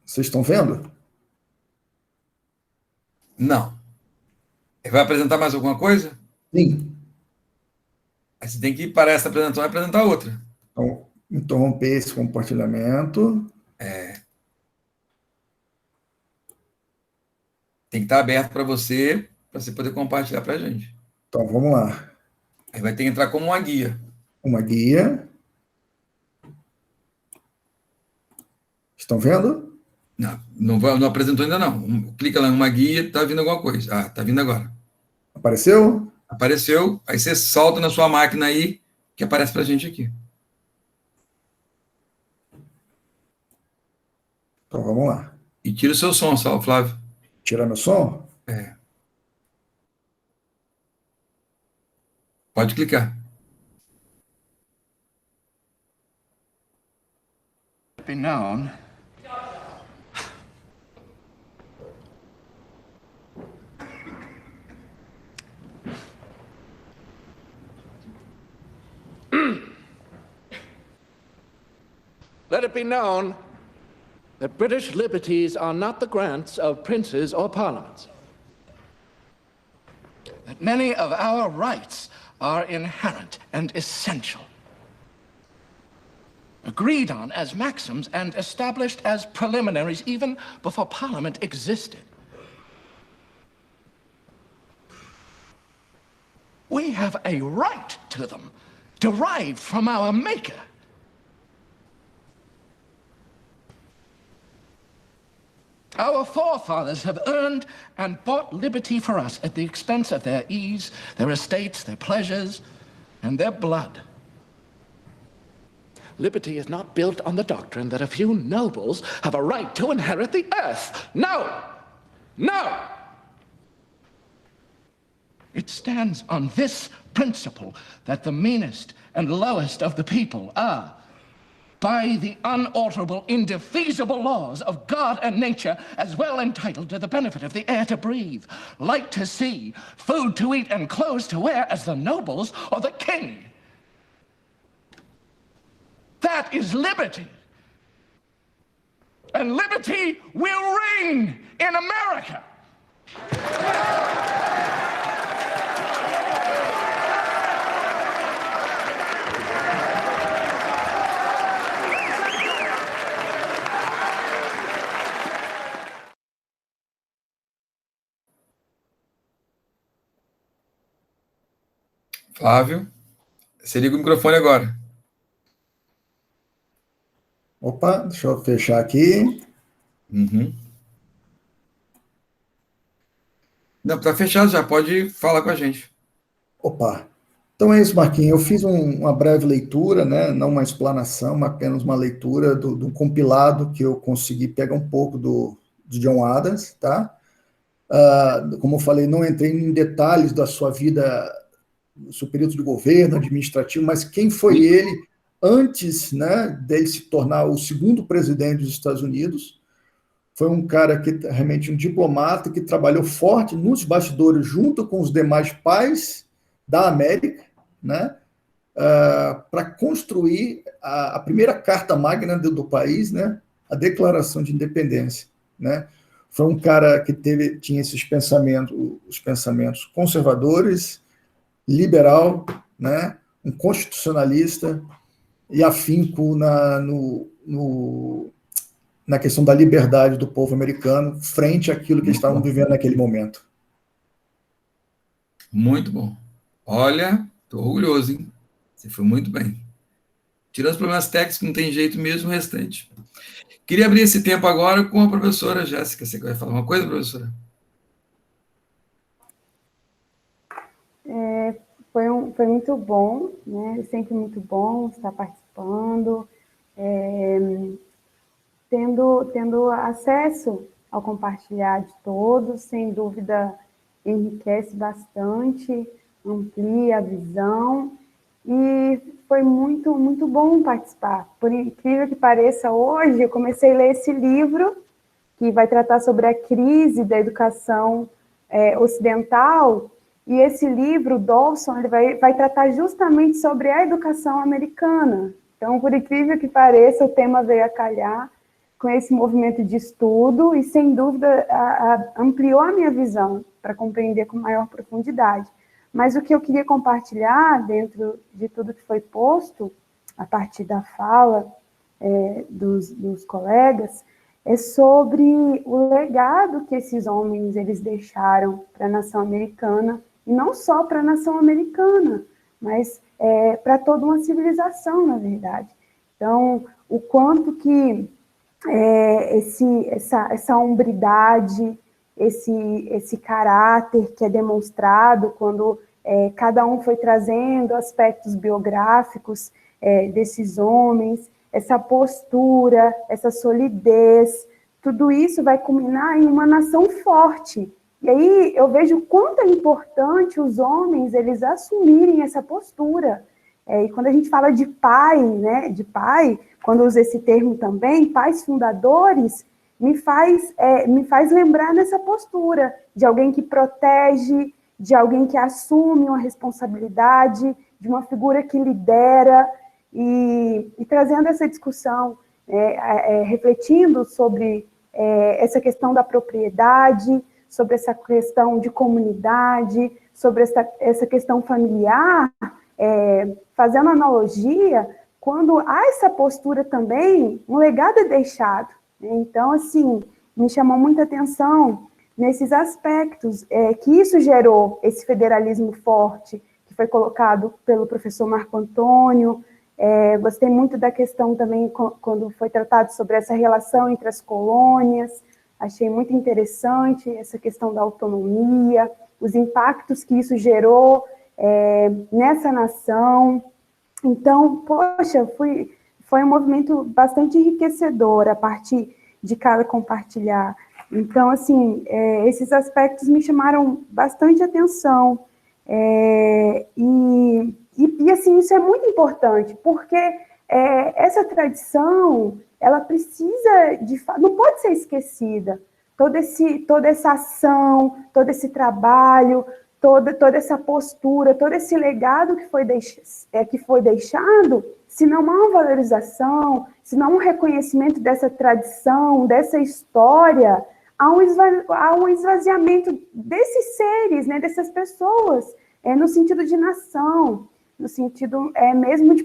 Vocês estão vendo? Não. Vai apresentar mais alguma coisa? Sim. Aí você tem que parar essa apresentação e apresentar outra. Então, interromper esse compartilhamento. Tem que estar aberto para você poder compartilhar para a gente. Então, vamos lá. Aí vai ter que entrar como uma guia. Uma guia. Estão vendo? Não apresentou ainda, não. Clica lá em uma guia, está vindo alguma coisa. Ah, está vindo agora. Apareceu? Apareceu. Aí você solta na sua máquina aí, que aparece para a gente aqui. Então, vamos lá. E tira o seu som, Flávio. Tirar meu som? Pode clicar. Be known. Let it be known that British liberties are not the grants of princes or parliaments. That many of our rights are inherent and essential, agreed on as maxims and established as preliminaries even before Parliament existed. We have a right to them, derived from our Maker. Our forefathers have earned and bought liberty for us at the expense of their ease, their estates, their pleasures, and their blood. Liberty is not built on the doctrine that a few nobles have a right to inherit the earth. No! No! It stands on this principle that the meanest and lowest of the people are, by the unalterable, indefeasible laws of God and nature, as well entitled to the benefit of the air to breathe, light to see, food to eat, and clothes to wear as the nobles or the king. That is liberty. And liberty will reign in America. Flávio, você liga o microfone agora. Opa, deixa eu fechar aqui. Não, tá fechado já, pode falar com a gente. Opa. Então é isso, Marquinhos. Eu fiz uma breve leitura, né? Não uma explanação, mas apenas uma leitura do compilado que eu consegui pegar um pouco do John Adams, tá? Como eu falei, não entrei em detalhes da sua vida, do seu período de governo administrativo, mas quem foi ele antes, né, dele se tornar o segundo presidente dos Estados Unidos. Foi um cara que realmente um diplomata que trabalhou forte nos bastidores junto com os demais pais da América, né, para construir a primeira carta magna do país, né, a Declaração de Independência, né. Foi um cara que tinha esses pensamentos, os pensamentos conservadores, liberal, né, um constitucionalista e afinco na questão da liberdade do povo americano frente àquilo que eles estavam vivendo naquele momento. Muito bom. Olha, estou orgulhoso, hein? Você foi muito bem. Tirando os problemas técnicos, não tem jeito mesmo, o restante. Queria abrir esse tempo agora com a professora Jéssica. Você vai falar uma coisa, professora? Foi muito bom, né? Sempre muito bom estar participando, tendo acesso ao compartilhar de todos, sem dúvida enriquece bastante, amplia a visão, e foi muito, muito bom participar. Por incrível que pareça, hoje eu comecei a ler esse livro, que vai tratar sobre a crise da educação ocidental, e esse livro, Dawson, ele vai tratar justamente sobre a educação americana. Então, por incrível que pareça, o tema veio a calhar com esse movimento de estudo e, sem dúvida, ampliou a minha visão para compreender com maior profundidade. Mas o que eu queria compartilhar, dentro de tudo que foi posto, a partir da fala dos colegas, é sobre o legado que esses homens eles deixaram para a nação americana, e não só para a nação americana, mas para toda uma civilização, na verdade. Então, o quanto que essa hombridade, esse caráter que é demonstrado quando cada um foi trazendo aspectos biográficos desses homens, essa postura, essa solidez, tudo isso vai culminar em uma nação forte. E aí eu vejo o quanto é importante os homens eles assumirem essa postura. E quando a gente fala de pai, né, quando uso esse termo também, pais fundadores, me faz lembrar nessa postura de alguém que protege, de alguém que assume uma responsabilidade, de uma figura que lidera, e trazendo essa discussão, refletindo sobre essa questão da propriedade, sobre essa questão de comunidade, sobre essa questão familiar, fazendo analogia, quando há essa postura também, um legado é deixado. Então, assim, me chamou muita atenção nesses aspectos, que isso gerou esse federalismo forte, que foi colocado pelo professor Marco Antônio. Gostei muito da questão também, quando foi tratado sobre essa relação entre as colônias, Achei muito interessante essa questão da autonomia, os impactos que isso gerou nessa nação. Então, poxa, foi um movimento bastante enriquecedor a partir de cada compartilhar. Então, assim, esses aspectos me chamaram bastante atenção. E, assim, isso é muito importante, porque essa tradição, ela precisa, não pode ser esquecida. Toda essa ação, todo esse trabalho, toda essa postura, todo esse legado que foi deixado, se não há uma valorização, se não há um reconhecimento dessa tradição, dessa história, há um esvaziamento desses seres, né, dessas pessoas, no sentido de nação, no sentido mesmo de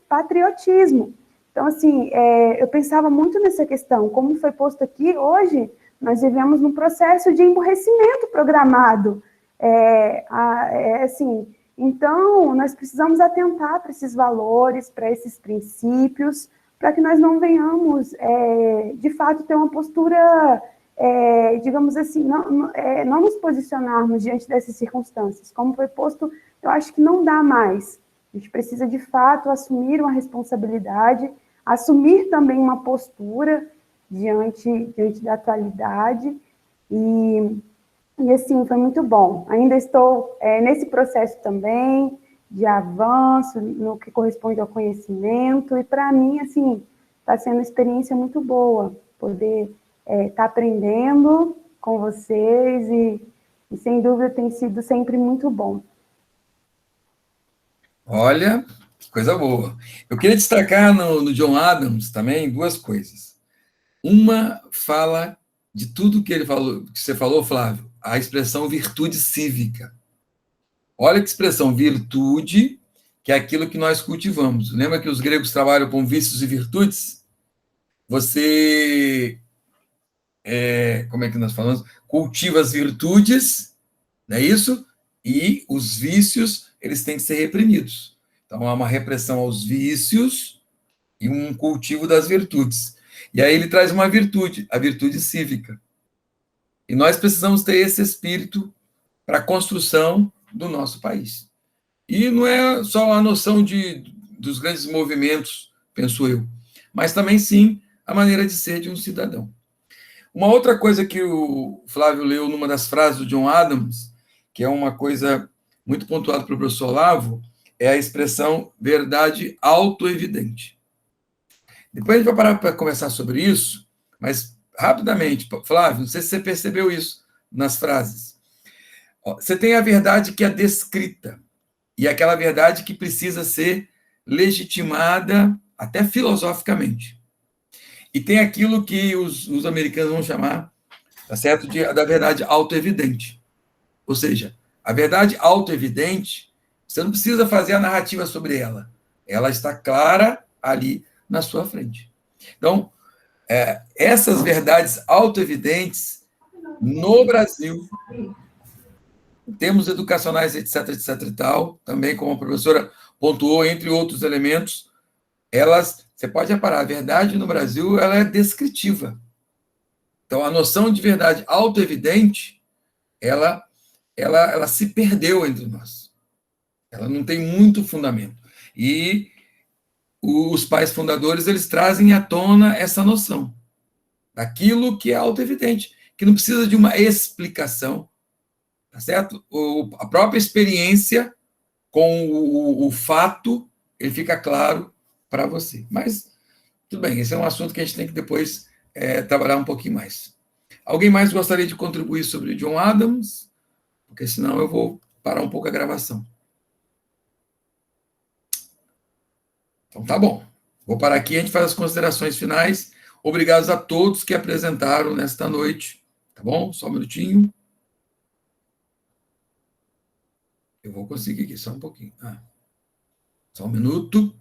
patriotismo. Então, assim, eu pensava muito nessa questão, como foi posto aqui, hoje nós vivemos num processo de emburrecimento programado, assim, então nós precisamos atentar para esses valores, para esses princípios, para que nós não venhamos, de fato, ter uma postura, digamos assim, não nos posicionarmos diante dessas circunstâncias. Como foi posto, eu acho que não dá mais. A gente precisa, de fato, assumir uma responsabilidade, assumir também uma postura diante da atualidade, e assim, foi muito bom. Ainda estou nesse processo também de avanço no que corresponde ao conhecimento, e para mim, assim, está sendo uma experiência muito boa, poder estar aprendendo com vocês, e sem dúvida tem sido sempre muito bom. Olha, que coisa boa. Eu queria destacar no John Adams também duas coisas. Uma fala de tudo que ele falou, que você falou, Flávio, a expressão virtude cívica. Olha que expressão, virtude, que é aquilo que nós cultivamos. Lembra que os gregos trabalham com vícios e virtudes? Você, como é que nós falamos? Cultiva as virtudes, não é isso? E os vícios, eles têm que ser reprimidos. Então, há uma repressão aos vícios e um cultivo das virtudes. E aí ele traz uma virtude, a virtude cívica. E nós precisamos ter esse espírito para a construção do nosso país. E não é só a noção dos grandes movimentos, penso eu, mas também, sim, a maneira de ser de um cidadão. Uma outra coisa que o Flávio leu numa das frases do John Adams, que é uma coisa muito pontuada pelo professor Olavo, é a expressão verdade autoevidente. Depois a gente vai parar para conversar sobre isso, mas rapidamente, Flávio, não sei se você percebeu isso nas frases. Você tem a verdade que é descrita, e aquela verdade que precisa ser legitimada até filosoficamente. E tem aquilo que os americanos vão chamar, tá certo, da verdade autoevidente. Ou seja, a verdade autoevidente, você não precisa fazer a narrativa sobre ela. Ela está clara ali na sua frente. Então, essas verdades autoevidentes, no Brasil, em termos educacionais, etc., etc. e tal, também, como a professora pontuou, entre outros elementos, você pode reparar, a verdade no Brasil, ela é descritiva. Então, a noção de verdade autoevidente, ela se perdeu entre nós. Ela não tem muito fundamento. E os pais fundadores, eles trazem à tona essa noção daquilo que é autoevidente, que não precisa de uma explicação, tá certo? A própria experiência com o fato, ele fica claro para você. Mas, tudo bem, esse é um assunto que a gente tem que depois trabalhar um pouquinho mais. Alguém mais gostaria de contribuir sobre John Adams? Porque senão eu vou parar um pouco a gravação. Então, tá bom. Vou parar aqui, a gente faz as considerações finais. Obrigado a todos que apresentaram nesta noite. Tá bom? Só um minutinho. Eu vou conseguir aqui, só um pouquinho. Só um minuto.